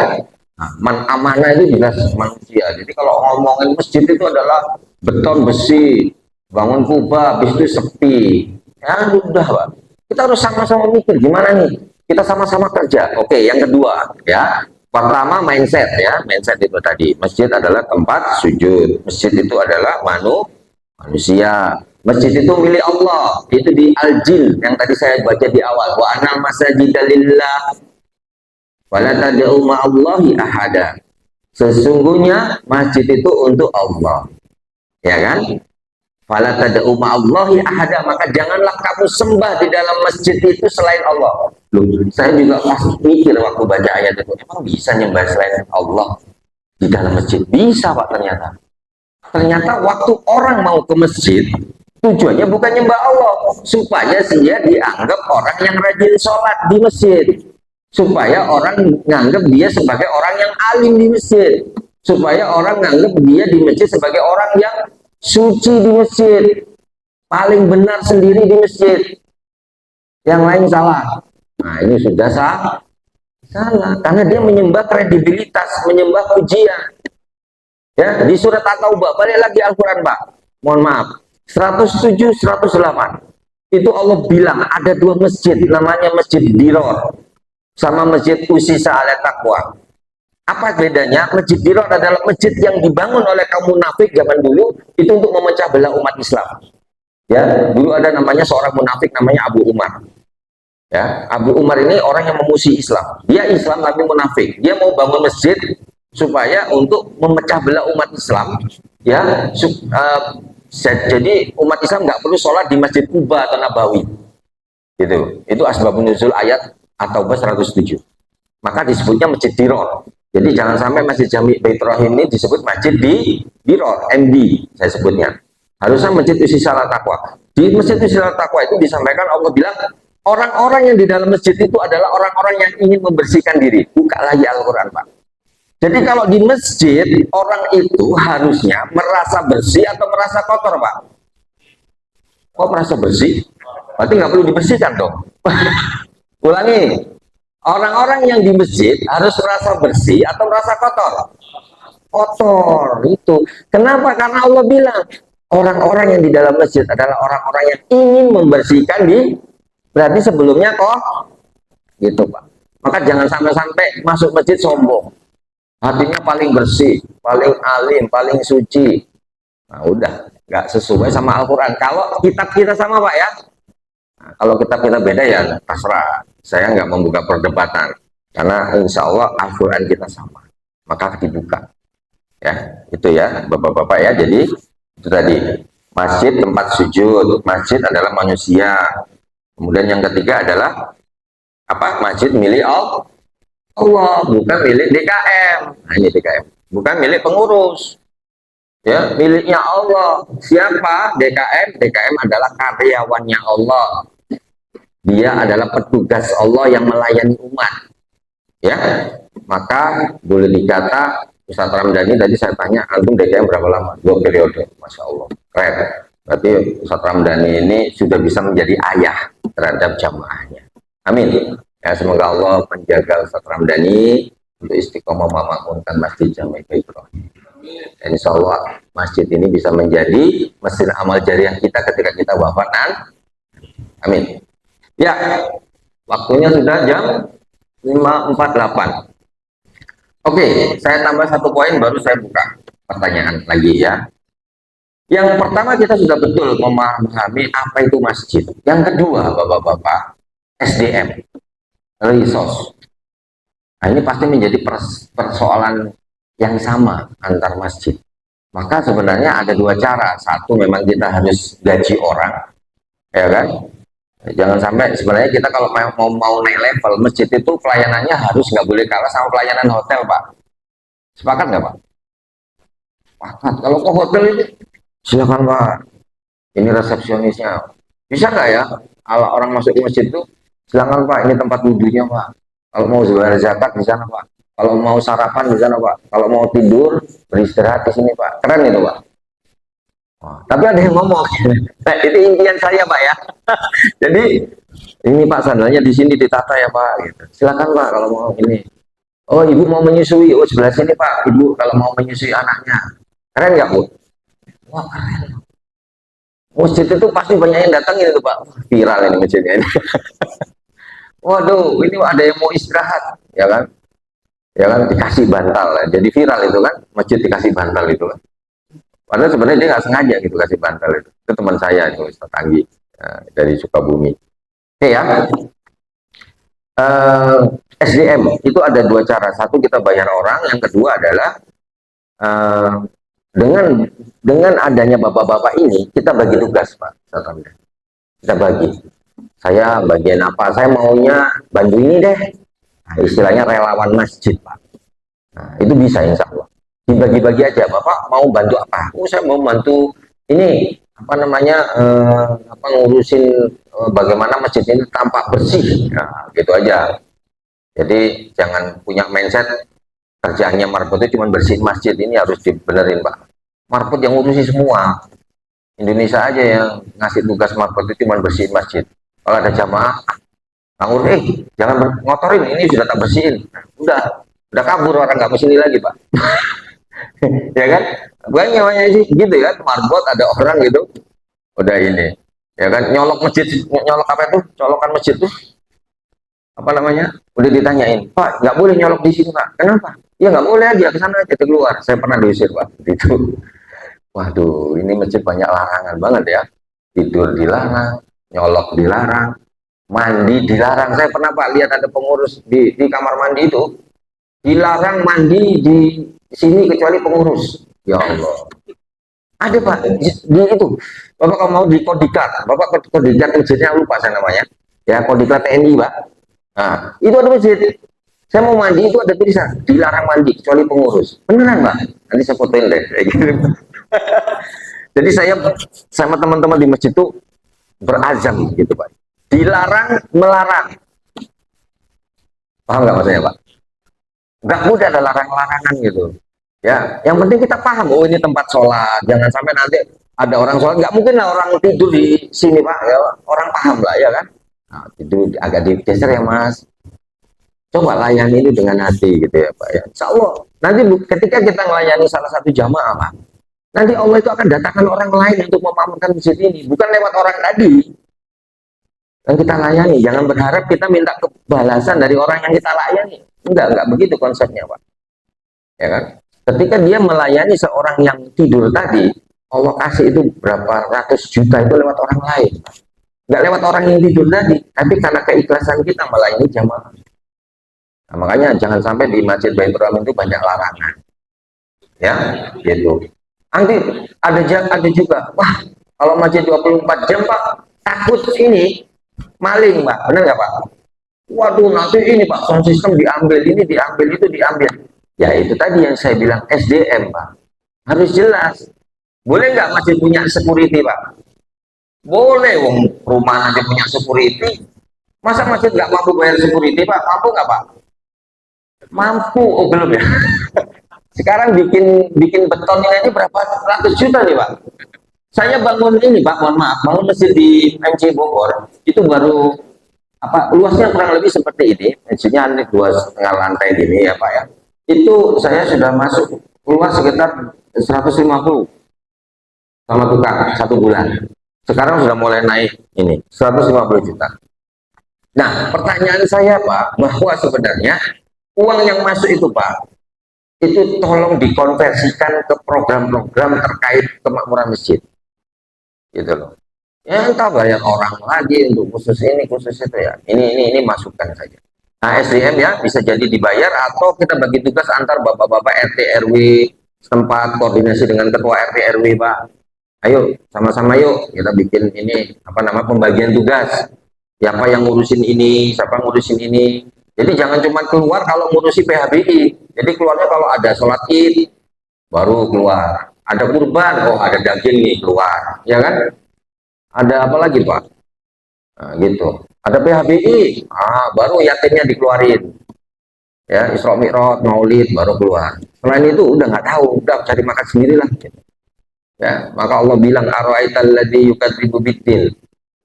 Speaker 1: Nah, amanah itu jelas manusia. Jadi kalau ngomongin masjid itu adalah beton besi, bangun kubah, habis itu sepi. Ya udah Pak. Kita harus sama-sama mikir gimana nih. Kita sama-sama kerja. Oke, yang kedua ya. Pertama mindset ya. Mindset itu tadi. Masjid adalah tempat sujud. Masjid itu adalah manusia. Masjid itu milik Allah. Itu di Al-Jil yang tadi saya baca di awal. Wa anal masajida lillah wala tad'u ma'allahi ahada. Sesungguhnya masjid itu untuk Allah. Ya kan? Fala tad'u ma'allahi ahada, maka janganlah kamu sembah di dalam masjid itu selain Allah. Loh, saya juga pas mikir waktu baca ayat itu, emang bisa nyembah selain Allah di dalam masjid? Bisa Pak ternyata. Ternyata waktu orang mau ke masjid, tujuannya bukan nyembah Allah, supaya dia dianggap orang yang rajin sholat di masjid, supaya orang nganggap dia sebagai orang yang alim di masjid, supaya orang nganggap dia di masjid sebagai orang yang suci di masjid, paling benar sendiri di masjid, yang lain salah. Nah ini sudah salah, karena dia menyembah kredibilitas, menyembah pujian. Ya, di surat At-Taubah, balik lagi Al-Quran Pak, mohon maaf, 107, 108, itu Allah bilang ada dua masjid, namanya Masjid Diror sama Masjid Usisa ala Taqwa. Apa bedanya? Masjid Diror adalah masjid yang dibangun oleh kaum munafik zaman dulu, itu untuk memecah belah umat Islam. Ya, dulu ada namanya seorang munafik namanya Abu Umar. Ya, Abu Umar ini orang yang memusuhi Islam. Dia Islam tapi munafik. Dia mau bangun masjid supaya untuk memecah belah umat Islam, ya. Jadi umat Islam nggak perlu sholat di Masjid Kuba atau Nabawi, gitu. Itu asbabun nuzul ayat At-Taubah 107. Maka disebutnya Masjid Diror. Jadi jangan sampai Masjid Jami Baitur Rahim ini disebut Masjid di Diror, MD saya sebutnya. Harusnya Masjid Usisa ala Taqwa. Di Masjid Usisa ala Taqwa itu disampaikan Allah bilang orang-orang yang di dalam masjid itu adalah orang-orang yang ingin membersihkan diri. Buka lagi Al-Quran Pak. Jadi kalau di masjid, orang itu harusnya merasa bersih atau merasa kotor, Pak? Kok merasa bersih? Berarti nggak perlu dibersihkan dong. Ulangi, orang-orang yang di masjid harus merasa bersih atau merasa kotor? Kotor, itu. Kenapa? Karena Allah bilang, orang-orang yang di dalam masjid adalah orang-orang yang ingin membersihkan diri. Berarti sebelumnya kok, gitu Pak. Maka jangan sampai-sampai masuk masjid sombong. Hatinya paling bersih, paling alim, paling suci. Nah udah, nggak sesuai sama Al-Quran. Kalau kitab kita sama Pak ya. Nah, kalau kitab kita beda ya terserah. Saya nggak membuka perdebatan. Karena insya Allah Al-Quran kita sama. Maka dibuka. Ya, itu ya Bapak-Bapak ya. Jadi itu tadi. Masjid tempat sujud, masjid adalah manusia. Kemudian yang ketiga adalah apa? Masjid milik Allah, bukan milik DKM. Nah, ini DKM, bukan milik pengurus. Ya, miliknya Allah. Siapa? DKM. DKM adalah karyawannya Allah. Dia adalah petugas Allah yang melayani umat. Ya, maka boleh dikata Ustaz Ramdhani tadi saya tanya, antum DKM berapa lama? 2 periode. Masya Allah, keren. Berarti Ustaz Ramdhani ini sudah bisa menjadi ayah terhadap jamaahnya. Amin. Ya, semoga Allah menjaga Ustaz Ramdhani untuk istiqomah memakmurkan Masjid Jami' Ibrahim. Dan insya Allah masjid ini bisa menjadi mesin amal jariah kita ketika kita wafat. Amin. Ya, waktunya sudah jam 5.48. Oke, saya tambah satu poin baru saya buka pertanyaan lagi ya. Yang pertama kita sudah betul memahami apa itu masjid. Yang kedua, Bapak-bapak, SDM, resource. Nah, ini pasti menjadi persoalan yang sama antar masjid. Maka sebenarnya ada dua cara. Satu, memang kita harus gaji orang, ya kan? Jangan sampai sebenarnya kita kalau mau naik level masjid itu pelayanannya harus nggak boleh kalah sama pelayanan hotel, Pak. Sepakat nggak, Pak? Sepakat. Kalau ke hotel itu silakan, Pak. Ini resepsionisnya. Bisa nggak ya? Kalau orang masuk ke masjid itu silakan, Pak. Ini tempat wudhunya, Pak. Kalau mau bayar zakat di sana, Pak. Kalau mau sarapan di sana, Pak. Kalau mau tidur beristirahat di sini, Pak. Keren itu, Pak. Oh, tapi ada yang ngomong, nah, itu impian saya, Pak ya. Jadi ini Pak sandalnya di sini ditata ya Pak. Gitu. Silakan Pak kalau mau ini. Oh ibu mau menyusui, oh sebelah sini Pak. Ibu kalau mau menyusui anaknya, keren nggak Bu? Wah keren. Masjid itu pasti banyak yang datang itu Pak. Viral ini masjidnya ini. Waduh, ini ada yang mau istirahat, ya kan? Ya kan dikasih bantal, ya. Jadi viral itu kan, masjid dikasih bantal itu kan. Padahal sebenarnya dia nggak sengaja gitu kasih bantal itu. Itu teman saya itu Ustaz Anggi dari Sukabumi. Oke ya. SDM itu ada dua cara. Satu kita bayar orang, yang kedua adalah uh, dengan adanya bapak-bapak ini kita bagi tugas Pak. Kita bagi. Saya bagian apa? Saya maunya bantu ini deh. Nah, istilahnya relawan masjid Pak. Nah, itu bisa insya Allah. Dibagi-bagi aja. Bapak mau bantu apa? Oh, saya mau bantu ini apa namanya apa ngurusin bagaimana masjid ini tampak bersih. Nah, gitu aja. Jadi jangan punya mindset kerjaannya marbot itu cuma bersihin masjid, ini harus dibenerin Pak. Marbot yang ngurusi semua. Indonesia aja yang ngasih tugas marbot itu cuma bersihin masjid. Kalau ada jamaah nganggur, jangan ngotorin, ini sudah tak bersihin. Udah kabur orang nggak kesini lagi Pak. Ya kan? Bukan namanya sih gitu kan, marbot ada orang gitu. Udah ini. Ya kan nyolok masjid, nyolok apa itu? Colokan masjid tuh apa namanya, udah ditanyain Pak nggak boleh nyolok di sini Pak, kenapa? Ya nggak boleh aja, ke sana aja, keluar. Saya pernah diusir Pak itu. Waduh, ini masjid banyak larangan banget ya. Tidur dilarang, nyolok dilarang, mandi dilarang. Saya pernah Pak lihat ada pengurus di kamar mandi itu dilarang mandi di sini kecuali pengurus. Ya Allah, ada Pak di itu. Bapak kalau mau di Kodikat, Bapak Kodikat masjidnya lupa saya namanya, ya Kodikat TNI Pak. Nah, itu ada masjid. Saya mau mandi itu ada tulisan dilarang mandi kecuali pengurus. Beneran Pak? Nanti saya fotoin deh. Jadi saya sama teman-teman di masjid itu berazam gitu Pak. Dilarang melarang. Paham nggak maksudnya Pak? Nggak mudah ada larang-larangan gitu. Ya, yang penting kita paham. Oh ini tempat sholat. Jangan sampai nanti ada orang sholat. Nggak mungkin lah orang tidur di sini Pak. Ya, orang paham lah ya kan. Nah, itu agak digeser ya Mas. Coba layani itu dengan hati gitu ya Pak ya. Insya Allah nanti ketika kita melayani salah satu jamaah Pak, nanti Allah itu akan datangkan orang lain untuk memakmurkan masjid ini, bukan lewat orang tadi yang kita layani. Jangan berharap kita minta kebalasan dari orang yang kita layani. Enggak begitu konsepnya Pak. Ya kan? Ketika dia melayani seorang yang tidur tadi, Allah kasih itu berapa ratus juta itu lewat orang lain. Nggak lewat orang yang tidur tadi, tapi karena keikhlasan kita melayani jamaah. Nah, makanya jangan sampai di Masjid Baitur Rahman itu banyak larangan. Ya, gitu. Nanti ada juga, wah Kalau masjid 24 jam Pak, takut ini maling Pak, benar nggak Pak? Waduh nanti ini Pak, sound system diambil, ini diambil, itu diambil. Ya itu tadi yang saya bilang SDM Pak, harus jelas. Boleh nggak masjid punya security Pak? Boleh, wong rumah aja punya security. Masa masjid nggak mampu bayar security Pak? Mampu nggak Pak? Mampu, oh belum ya. Sekarang bikin bikin beton ini aja berapa ratus juta nih Pak. Saya bangun ini Pak, mohon maaf, bangun masjid di MC Bogor itu baru apa luasnya kurang lebih seperti ini, maksudnya ini 2,5 lantai gini ya Pak ya. Itu saya sudah masuk luas sekitar 150 sama tukang 1 bulan. Sekarang sudah mulai naik ini 150 juta. Nah pertanyaan saya Pak, bahwa sebenarnya uang yang masuk itu Pak, itu tolong dikonversikan ke program-program terkait kemakmuran masjid gitu loh. Ya entah bayar orang lagi untuk khusus ini khusus itu ya, ini masukkan saja. Nah SDM ya bisa jadi dibayar atau kita bagi tugas antar bapak-bapak RT RW setempat, koordinasi dengan ketua RT RW Pak. Ayo sama-sama yuk kita bikin ini apa nama pembagian tugas, siapa yang ngurusin ini, siapa ngurusin ini. Jadi jangan cuma keluar kalau ngurusi PHBI, jadi keluarnya kalau ada sholat id baru keluar, ada kurban, oh ada daging nih keluar, ya kan? Ada apa lagi Pak? Nah, gitu. Ada PHBI, baru yatimnya dikeluarin. Ya, Isra Mi'raj, Maulid baru keluar. Selain itu udah nggak tahu, udah cari makan sendirilah. Gitu. Ya, maka Allah bilang ara'aital ladzi yukadzibu biddin.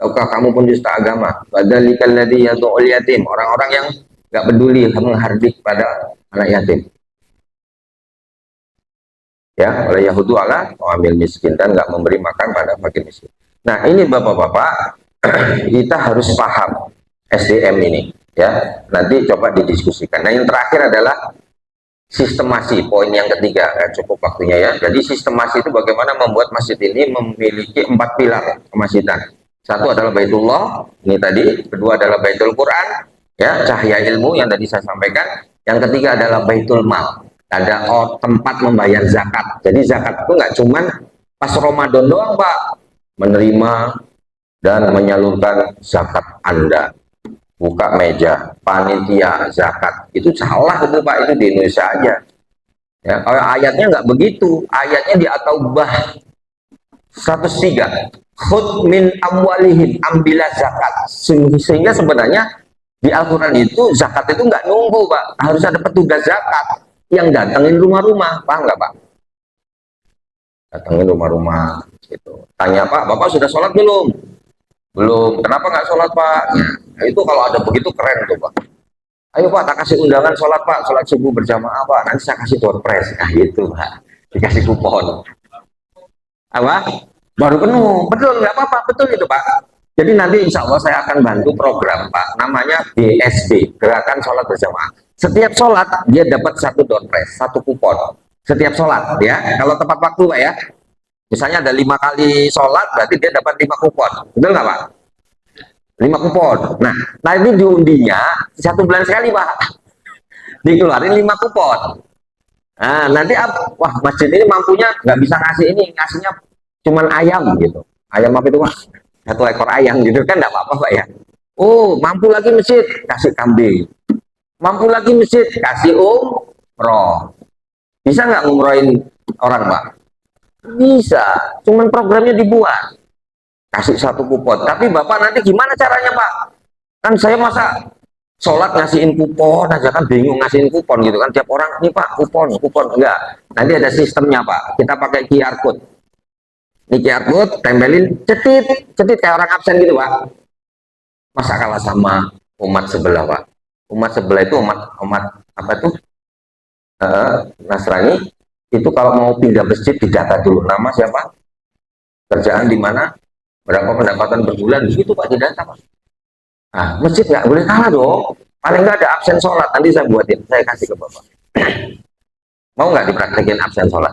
Speaker 1: Tahukah kamu pendusta agama? Badzalikal ladzi yad'ul yatim, orang-orang yang nggak peduli menghardik pada anak yatim. Ya, oleh Yahudi Allah mengambil miskin dan nggak memberi makan pada fakir miskin. Nah, ini Bapak-bapak, kita harus paham SDM ini ya. Nanti coba didiskusikan. Nah, yang terakhir adalah sistemasi, poin yang ketiga, cukup waktunya ya. Jadi sistemasi itu bagaimana membuat masjid ini memiliki 4 pilar kemasjidan. Satu adalah Baitullah, ini tadi. Kedua adalah Baitul Quran, ya, cahaya ilmu yang tadi saya sampaikan. Yang ketiga adalah Baitul Mal, ada tempat membayar zakat. Jadi zakat itu nggak cuman pas Ramadan doang Pak, menerima dan menyalurkan zakat Anda. Buka meja, panitia zakat, itu salah itu Pak, itu di Indonesia aja. Ya, kalau ayatnya nggak begitu, ayatnya di At-Taubah 103, khud min amwalihim, ambillah zakat. Sehingga sebenarnya di Al-Quran itu zakat itu nggak nunggu Pak, harus ada petugas zakat yang datangin rumah-rumah, paham nggak Pak? Datangin rumah-rumah, gitu. Tanya Pak, Bapak sudah sholat belum? Belum. Kenapa nggak sholat Pak? Nah, itu kalau ada begitu keren tuh Pak. Ayo Pak, tak kasih undangan sholat Pak, sholat subuh berjamaah Pak. Nanti saya kasih door prize. Nah gitu Pak, dikasih kupon. Apa? Baru penuh. Betul, nggak apa-apa. Betul itu Pak. Jadi nanti insya Allah saya akan bantu program Pak, namanya BSB, Gerakan Sholat Berjamaah. Setiap sholat dia dapat satu door prize, satu kupon. Setiap sholat ya, kalau tepat waktu Pak ya. Misalnya ada 5 kali sholat, berarti dia dapat 5 kupon. Betul nggak Pak? 5 kupon. Nah, nanti diundinya 1 bulan sekali Pak. Dikeluarin 5 kupon. Nah, nanti wah masjid ini mampunya nggak bisa ngasih ini, ngasihnya cuman ayam gitu. Ayam apa itu Pak? 1 ekor ayam gitu kan nggak apa-apa Pak ya. Oh, mampu lagi masjid, kasih kambing. Mampu lagi masjid, kasih umroh. Bisa nggak ngumrohin orang Pak? Bisa, cuman programnya dibuat. Kasih 1 kupon. Tapi Bapak nanti gimana caranya Pak? Kan saya masa sholat ngasihin kupon aja kan bingung ngasihin kupon gitu kan. Tiap orang, nih Pak kupon, kupon. Enggak. Nanti ada sistemnya Pak. Kita pakai QR code. Ini QR code, tempelin, cetit. Cetit kayak orang absen gitu Pak. Masa kalah sama umat sebelah Pak? Umat sebelah itu umat apa tuh? Nasrani. Itu kalau mau pindah masjid didata dulu nama siapa, kerjaan di mana, berapa pendapatan per bulan, itu Pak didata Pak. Nah, masjid nggak boleh kalah dong. Paling nggak ada absen sholat, nanti saya buatin, saya kasih ke Bapak. Mau nggak dipraktekin absen sholat?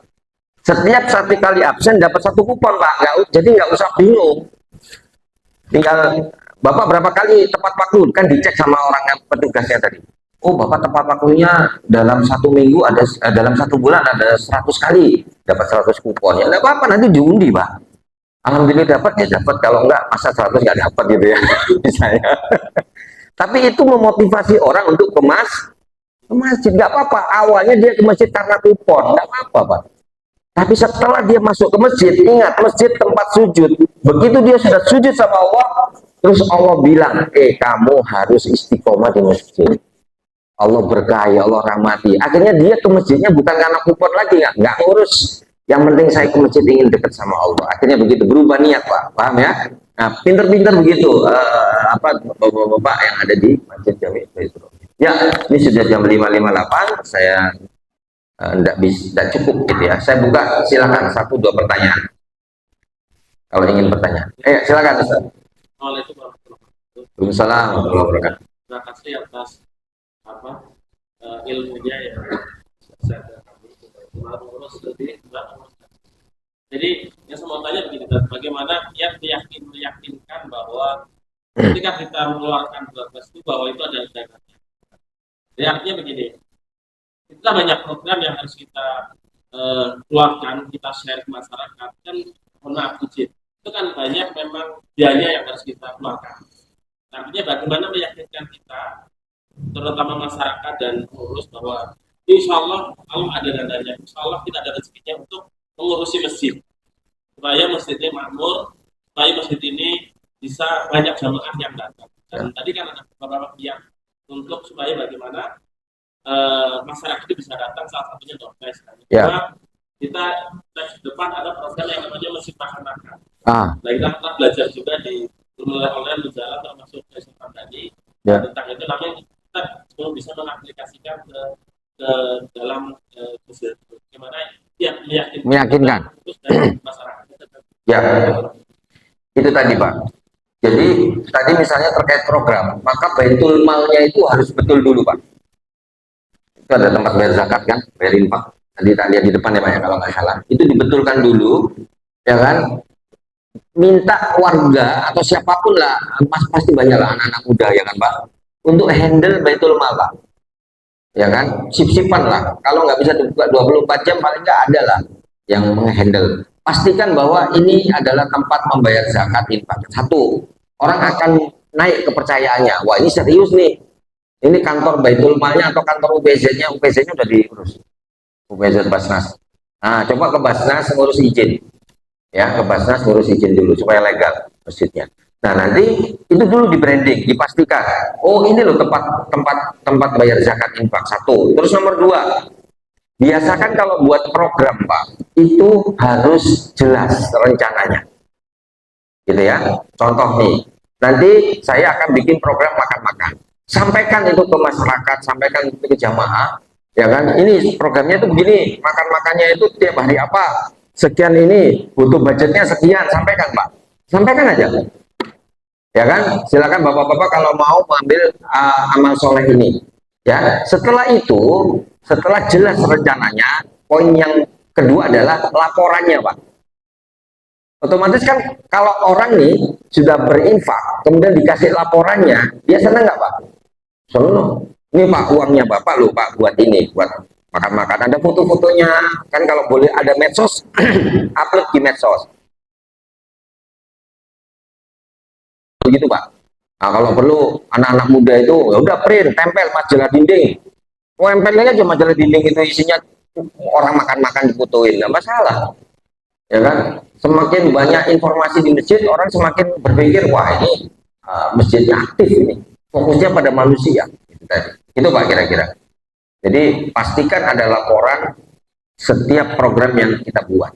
Speaker 1: Setiap 1 kali absen dapat 1 kupon Pak, jadi nggak usah bingung. Tinggal Bapak berapa kali tepat waktu, kan dicek sama orang petugasnya tadi. Oh Bapak tepat waktunya dalam 1 minggu ada dalam 1 bulan ada 100 kali dapat 100 kupon ya nggak apa-apa nanti diundi Pak. Alhamdulillah dapat ya dapat, kalau enggak masa 100 nggak dapat gitu ya misalnya. Tapi itu memotivasi orang untuk ke masjid, nggak apa-apa. Awalnya dia ke masjid karena kupon, nggak apa-apa Pak. Tapi setelah dia masuk ke masjid, ingat masjid tempat sujud. Begitu dia sudah sujud sama Allah, terus Allah bilang, kamu harus istiqomah di masjid. Allah berkahi, Allah rahmati. Akhirnya dia ke masjidnya bukan karena kupon lagi, nggak ngurus. Yang penting saya ke masjid ingin dekat sama Allah. Akhirnya begitu, berubah niat Pak, paham ya? Nah, pinter-pinter begitu, apa bapak-bapak yang ada di masjid Jami itu. Ya, ini sudah jam 5.58, saya tidak cukup gitu ya. Saya buka, silakan 1-2 pertanyaan. Kalau ingin bertanya, silakan Ustaz. Waalaikumsalam warahmatullahi wabarakatuh.
Speaker 2: Terima kasih atas ilmunya ya. Saya jadi yang saya mau tanya begini, bagaimana yang meyakinkan bahwa ketika kita mengeluarkan 12 itu bahwa itu adalah zakatnya. Jadi artinya begini, kita banyak program yang harus kita keluarkan, kita share ke masyarakat, kan maaf izin, itu kan banyak memang biaya yang harus kita keluarkan. Artinya bagaimana meyakinkan kita, terutama masyarakat dan pengurus, bahwa insya Allah kalau ada dananya, insya Allah kita ada rezekinya untuk mengurusi masjid, supaya masjidnya makmur, supaya masjid ini bisa banyak jamaah yang datang. Dan tadi kan ada beberapa pihak untuk supaya bagaimana masyarakat itu bisa datang, salah satunya Doordash. Karena kita next depan ada program yang namanya masjid makan-makan. Nah, kita akan belajar juga di online berjalan termasuk kesempatan tadi tentang itu, namanya kita belum bisa mengaplikasikan ke dalam gimana ya meyakinkan masyarakat.
Speaker 1: Ya, itu tadi Pak. Jadi tadi misalnya terkait program, maka baitul malnya itu harus betul dulu Pak. Itu ada tempat bayar zakat kan, bayar infak. Tadi tak lihat di depan ya Pak ya, kalau nggak salah. Itu dibetulkan dulu, ya kan? Minta warga atau siapapun lah, pasti banyak lah anak-anak muda ya kan Pak, untuk handle baitul mal Pak. Ya kan, sip-sipan lah. Kalau nggak bisa dibuka 24 jam, paling nggak ada lah yang menghandle. Pastikan bahwa ini adalah tempat membayar zakat infak. Satu, orang akan naik kepercayaannya. Wah ini serius nih. Ini kantor Baitul Malnya atau kantor UPZ-nya. UPZ-nya udah diurus. UPZ Basnas. Nah, coba ke Basnas ngurus izin. Ya, ke Basnas ngurus izin dulu supaya legal masjidnya. Nah, nanti itu dulu di branding, dipastikan. Oh, ini loh tempat bayar zakat infak. Satu. Terus nomor 2, biasakan kalau buat program Pak, itu harus jelas rencananya. Gitu ya. Contoh nih, nanti saya akan bikin program makan-makan. Sampaikan itu ke masyarakat, sampaikan itu ke jamaah, ya kan? Ini programnya itu begini, makan-makannya itu tiap hari apa? Sekian ini, butuh budgetnya sekian, sampaikan Pak. Sampaikan aja. Ya kan? Silakan Bapak-bapak kalau mau mengambil amal soleh ini. Ya, setelah itu, setelah jelas rencananya, poin yang kedua adalah laporannya, Pak. Otomatis kan kalau orang nih sudah berinfak, kemudian dikasih laporannya, dia senang nggak Pak? Senang. Ini Pak uangnya Bapak loh Pak buat ini, buat makan-makan. Ada foto-fotonya, kan kalau boleh ada medsos, upload di medsos. Begitu Pak. Nah, kalau perlu anak-anak muda itu ya udah print, tempel majalah dinding. Tempelnya aja majalah dinding itu isinya orang makan-makan difotoin, nggak masalah. Ya kan? Semakin banyak informasi di masjid, orang semakin berpikir wah ini masjidnya aktif ini, fokusnya pada manusia. Itu Pak kira-kira. Jadi pastikan ada laporan setiap program yang kita buat.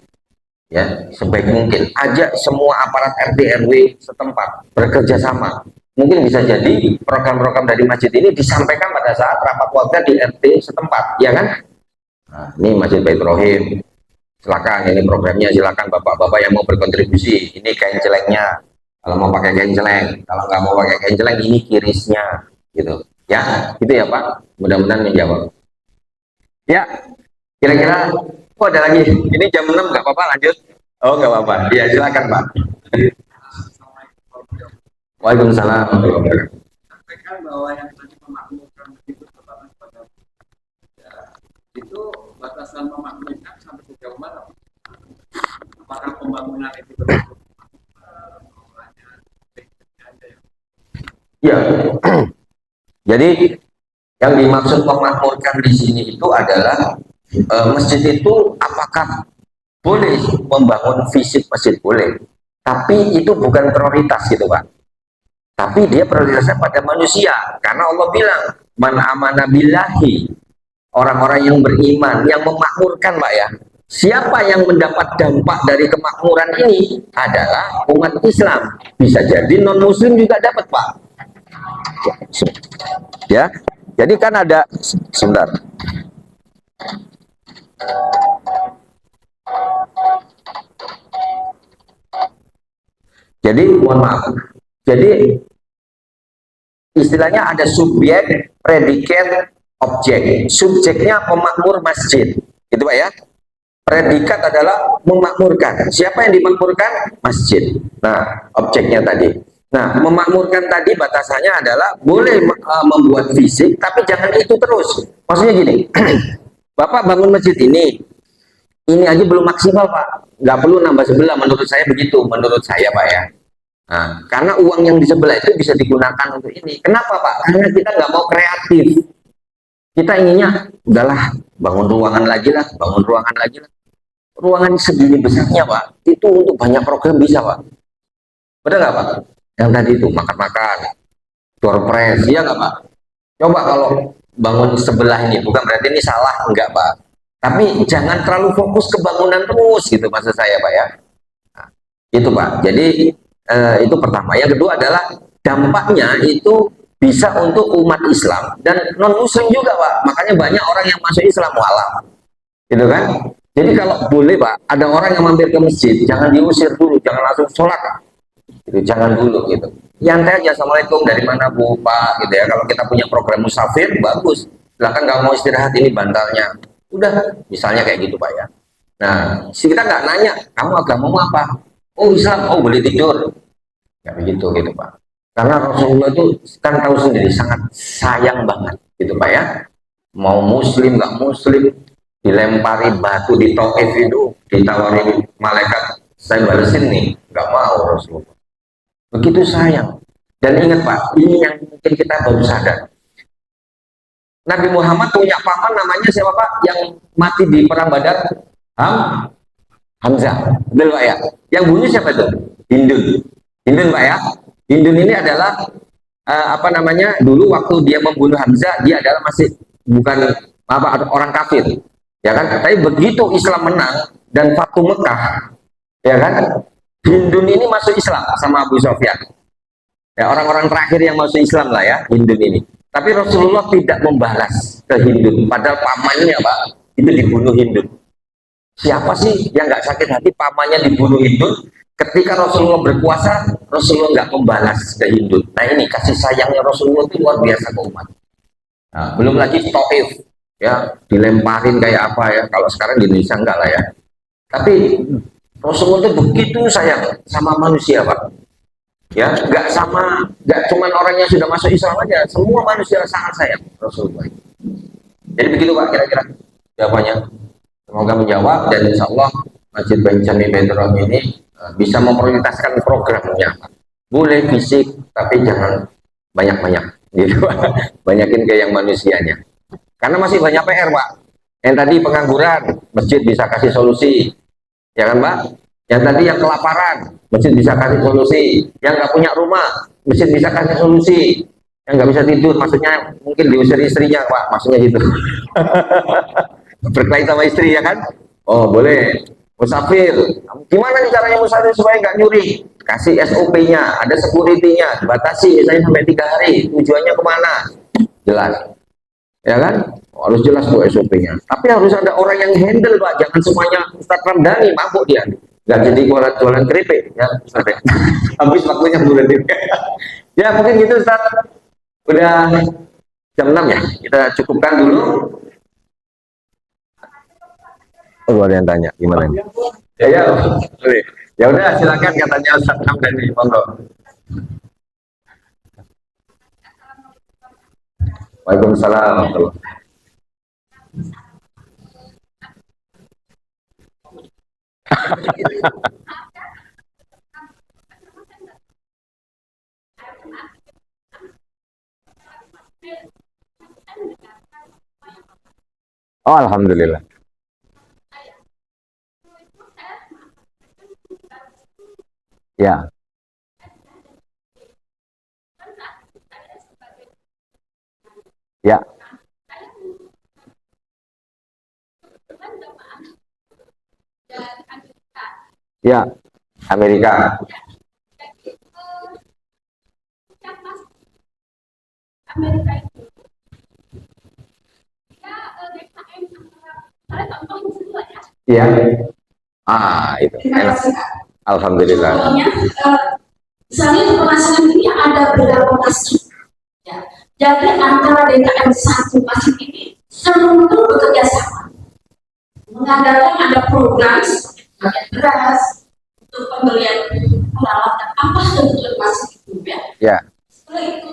Speaker 1: Ya, sebaik mungkin ajak semua aparat RT RW setempat bekerja sama. Mungkin bisa jadi program-program dari masjid ini disampaikan pada saat rapat warga di RT setempat, ya kan? Nah, ini Masjid Baitur Rohim, silakan ini programnya, silakan bapak-bapak yang mau berkontribusi, ini kain celengnya, kalau mau pakai kain celeng, kalau nggak mau pakai kain celeng ini kirisnya, gitu. Ya, gitu ya Pak. Mudah-mudahan menjawab. Ya, kira-kira. Oh ada lagi, ini jam 6 nggak apa-apa lanjut? Oh nggak apa-apa, ya silakan Pak. Waalaikumsalam.
Speaker 3: Sampaikan bahwa yang tadi memakmurkan itu terbatas pada itu batasan memakmurkan sampai sejauh mana? Apakah pembangunan itu berlaku?
Speaker 1: Jadi yang dimaksud memakmurkan di sini itu adalah masjid itu apakah boleh membangun fisik masjid boleh, tapi itu bukan prioritas gitu Pak. Tapi dia prioritasnya pada manusia, karena Allah bilang man amana billahi, orang-orang yang beriman, yang memakmurkan Pak ya. Siapa yang mendapat dampak dari kemakmuran ini adalah umat Islam. Bisa jadi non Muslim juga dapat Pak. Ya, jadi kan ada sebentar. Jadi mohon maaf. Jadi istilahnya ada subjek, predikat, objek. Subjeknya pemakmur masjid, gitu Pak ya. Predikat adalah memakmurkan. Siapa yang dimakmurkan? Masjid. Nah, objeknya tadi. Nah, memakmurkan tadi batasannya adalah boleh membuat fisik, tapi jangan itu terus. Maksudnya gini, Bapak bangun masjid ini aja belum maksimal Pak. Nggak perlu nambah sebelah, menurut saya begitu, menurut saya Pak ya. Nah, karena uang yang di sebelah itu bisa digunakan untuk ini. Kenapa Pak? Karena kita nggak mau kreatif. Kita inginnya, udahlah, bangun ruangan lagi lah, bangun ruangan lagi lah. Ruangan segini besarnya Pak, itu untuk banyak program bisa Pak. Benar nggak Pak? Yang tadi itu, makan-makan, door press, iya nggak Pak? Coba kalau bangun sebelah ini, bukan berarti ini salah, enggak Pak. Tapi jangan terlalu fokus ke bangunan terus, gitu maksud saya Pak ya. Nah, itu Pak, jadi itu pertama. Yang kedua adalah dampaknya itu bisa untuk umat Islam dan non Muslim juga Pak. Makanya banyak orang yang masuk Islam walau, gitu kan? Jadi kalau boleh Pak, ada orang yang mampir ke masjid, jangan diusir dulu, jangan langsung sholat, gitu, jangan dulu gitu. Nyantai aja, assalamualaikum, dari mana Bu Pak, gitu ya. Kalau kita punya program musafir, bagus. Silahkan kalau mau istirahat, ini bantalnya. Udah, misalnya kayak gitu Pak ya. Nah, kita nggak nanya, kamu agamamu apa? Oh Islam, oh boleh tidur. Ya begitu gitu Pak. Karena Rasulullah itu kan tahu sendiri sangat sayang banget gitu Pak ya. Mau Muslim nggak Muslim, dilempari batu di Taif itu, ditawari malaikat, saya balesin nih, nggak mau Rasulullah. Begitu sayang. Dan ingat Pak, ini yang mungkin kita baru sadar. Nabi Muhammad punya paman namanya siapa Pak? Yang mati di perang Badar? Hamzah. Betul Pak ya? Yang bunuh siapa itu? Hindun. Hindun Pak ya? Hindun ini adalah apa namanya? Dulu waktu dia membunuh Hamzah, dia adalah masih bukan orang kafir. Ya kan? Tapi begitu Islam menang dan Fatu Mekah, ya kan? Hindun ini masuk Islam sama Abu Sofyan. Ya, orang-orang terakhir yang masuk Islam lah ya, Hindun ini. Tapi Rasulullah tidak membalas ke Hindun, padahal pamannya Pak itu dibunuh Hindun. Siapa sih yang nggak sakit hati pamannya dibunuh Hindun? Ketika Rasulullah berkuasa, Rasulullah nggak membalas ke Hindun. Nah ini kasih sayangnya Rasulullah itu luar biasa ke umat. Nah, belum lagi Taif, ya dilemparin kayak apa ya? Kalau sekarang di Indonesia enggak lah ya. Tapi Rasulullah itu begitu sayang sama manusia Pak. Ya, nggak cuma orang yang sudah masuk Islam aja, semua manusia sangat sayang Rasulullah. Jadi begitu Pak kira-kira jawabannya. Semoga menjawab dan insya Allah Masjid Benjamin Bedrom ini bisa memprioritaskan programnya. Boleh fisik, tapi jangan banyak-banyak, gitu Pak. Banyakin ke yang manusianya. Karena masih banyak PR Pak. Yang tadi pengangguran, masjid bisa kasih solusi, ya kan Pak? Yang tadi yang kelaparan, masjid bisa kasih solusi. Yang nggak punya rumah, masjid bisa kasih solusi. Yang nggak bisa tidur, maksudnya mungkin diusir istrinya Pak, maksudnya gitu. Berkelahi sama istri ya kan? Oh boleh. Musafir, gimana nih caranya musafir supaya nggak nyuri? Kasih SOP-nya, ada security-nya, batasi misalnya sampai 3 hari. Tujuannya kemana? Jelas, ya kan? Harus jelas bu SOP-nya. Tapi harus ada orang yang handle Pak. Jangan semuanya Ustadz Ramdhani mabuk dia. Nggak jadi jualan keripik ya Ustadz. Habis waktunya bulan ini. Ya mungkin gitu Ustadz. Udah jam 6 ya. Kita cukupkan dulu. Oh, ada yang tanya gimana ini? Ya, ya udah silakan katanya Ustaz Hamdani, monggo. Waalaikumsalam. Oh, alhamdulillah. Ya, ya, ya. Amerika. Iya. Ah, itu. Enak. Alhamdulillah.
Speaker 4: Contohnya, misalnya di pemasaran ini ada beberapa masjid. Ya. Jadi antara DKM satu masjid ini seluruh bekerja sama, mengadakan ada program seperti paket beras untuk pembelian peralatan apa kebutuhan masjid itu ya.
Speaker 1: Ya.
Speaker 4: Setelah itu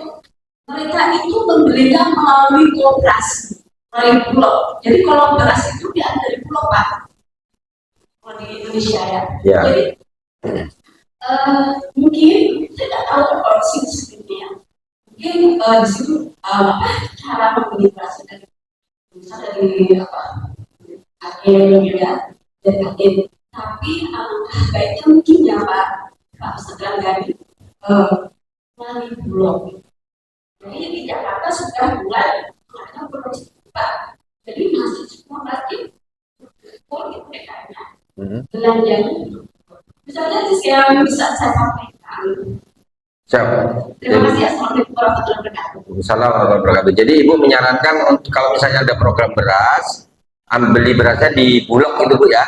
Speaker 4: mereka itu membelinya melalui kooperasi melalui bulog. Jadi kalau beras itu dia dari bulog Pak. Kalau di Indonesia ya.
Speaker 1: Ya.
Speaker 4: Jadi mungkin saya tidak tahu kalau sistemnya. Mungkin di situ cara membeli beras dari misalnya dari agen ya dari agen. Tapi alangkah baiknya mungkin ya Pak Ustadz Gani melalui bulog. Jadi di Jakarta sudah mulai ada produksi Pak. Jadi masih semua masjid boleh mereka belanjanya. Misalnya yang bisa saya sampaikan.
Speaker 1: Siap.
Speaker 4: Terima kasih. Assalamualaikum warahmatullahi wabarakatuh.
Speaker 1: Assalamualaikum warahmatullahi wabarakatuh. Jadi Ibu menyarankan untuk kalau misalnya ada program beras, beli berasnya di bulog itu Bu ya?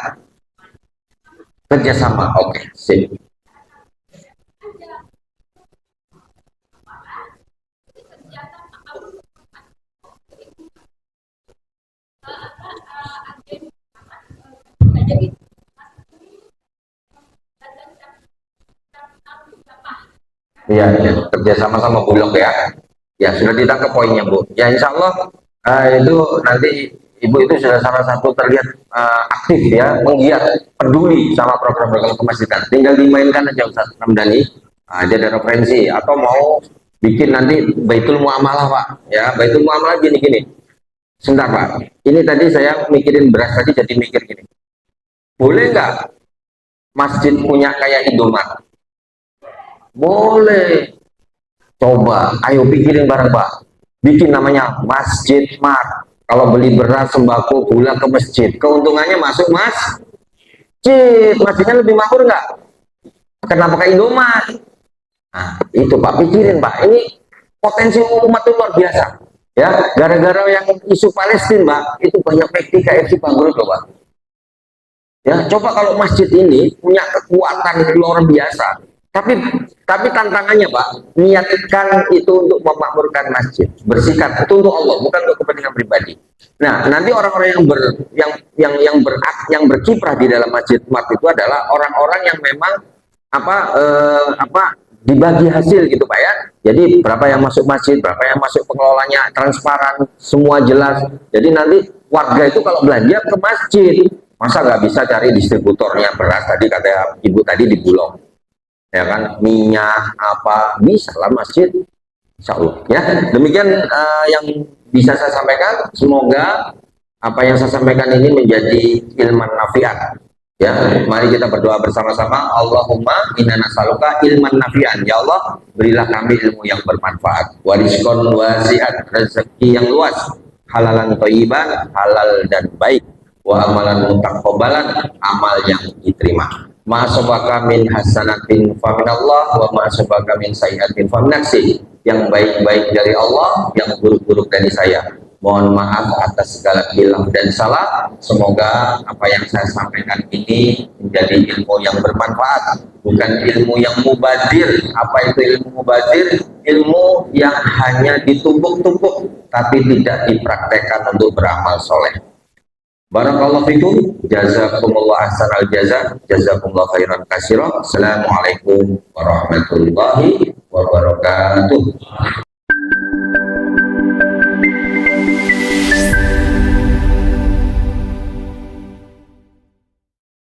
Speaker 1: Kerjasama. Oke, sip. Iya, ya, kerjasama sama bulog ya. Ya sudah ditangkap poinnya Bu. Ya insya Allah itu nanti Ibu itu sudah salah satu terlihat aktif ya, menggiat, peduli sama program-program kemasjidan. Tinggal dimainkan aja Ustaz Ramdhani. Dia ada referensi atau mau bikin nanti Baitul Muamalah Pak. Ya Baitul Muamalah gini-gini. Sebentar Pak. Ini tadi saya mikirin beras tadi jadi mikir gini. Boleh nggak masjid punya kayak Indomaret? Boleh. Coba, ayo pikirin bareng Pak. Bikin namanya Masjid Mart. Kalau beli beras, sembako, gula ke masjid, keuntungannya masuk masjid. Masjidnya lebih makmur nggak? Kenapa kayak Indomaret? Nah, itu Pak, pikirin Pak. Ini potensi umat itu luar biasa. Ya, gara-gara yang isu Palestina, Pak, itu banyak PKI KFC bangkrut loh Pak. Ya, coba kalau masjid ini punya kekuatan luar biasa. Tapi tantangannya Pak, niatkan itu untuk memakmurkan masjid, bersihkan itu untuk Allah, bukan untuk kepentingan pribadi. Nah, nanti orang-orang yang berkiprah di dalam masjid Mart itu adalah orang-orang yang memang dibagi hasil gitu Pak ya. Jadi berapa yang masuk masjid, berapa yang masuk pengelolanya, transparan, semua jelas. Jadi nanti warga itu kalau belanja ke masjid, masa nggak bisa cari distributornya beras tadi kata Ibu tadi di Bulog. Ya kan, minyak apa bisa lah masjid, insya Allah ya. Demikian yang bisa saya sampaikan. Semoga apa yang saya sampaikan ini menjadi ilman nafi'an ya. Mari kita berdoa bersama-sama. Allahumma inna nas'aluka ilman nafi'an. Ya Allah, berilah kami ilmu yang bermanfaat, warizqan wasi'an, rezeki yang luas, halalan thayyiban, halal dan baik, wa amalan mutaqabbalan, amal yang diterima. Ma'asabaka min hasanatin faminallah wa ma'asabaka min sayyiatin faminasi. Yang baik-baik dari Allah, yang buruk-buruk dari saya. Mohon maaf atas segala hilaf dan salah. Semoga apa yang saya sampaikan ini menjadi ilmu yang bermanfaat, bukan ilmu yang mubadir. Apa itu ilmu mubadir? Ilmu yang hanya ditumpuk-tumpuk tapi tidak dipraktekkan untuk beramal soleh. Barakallahu fikum, jazakumullah ahsanal jaza, jazakumullah khairan katsira. Assalamualaikum warahmatullahi wabarakatuh.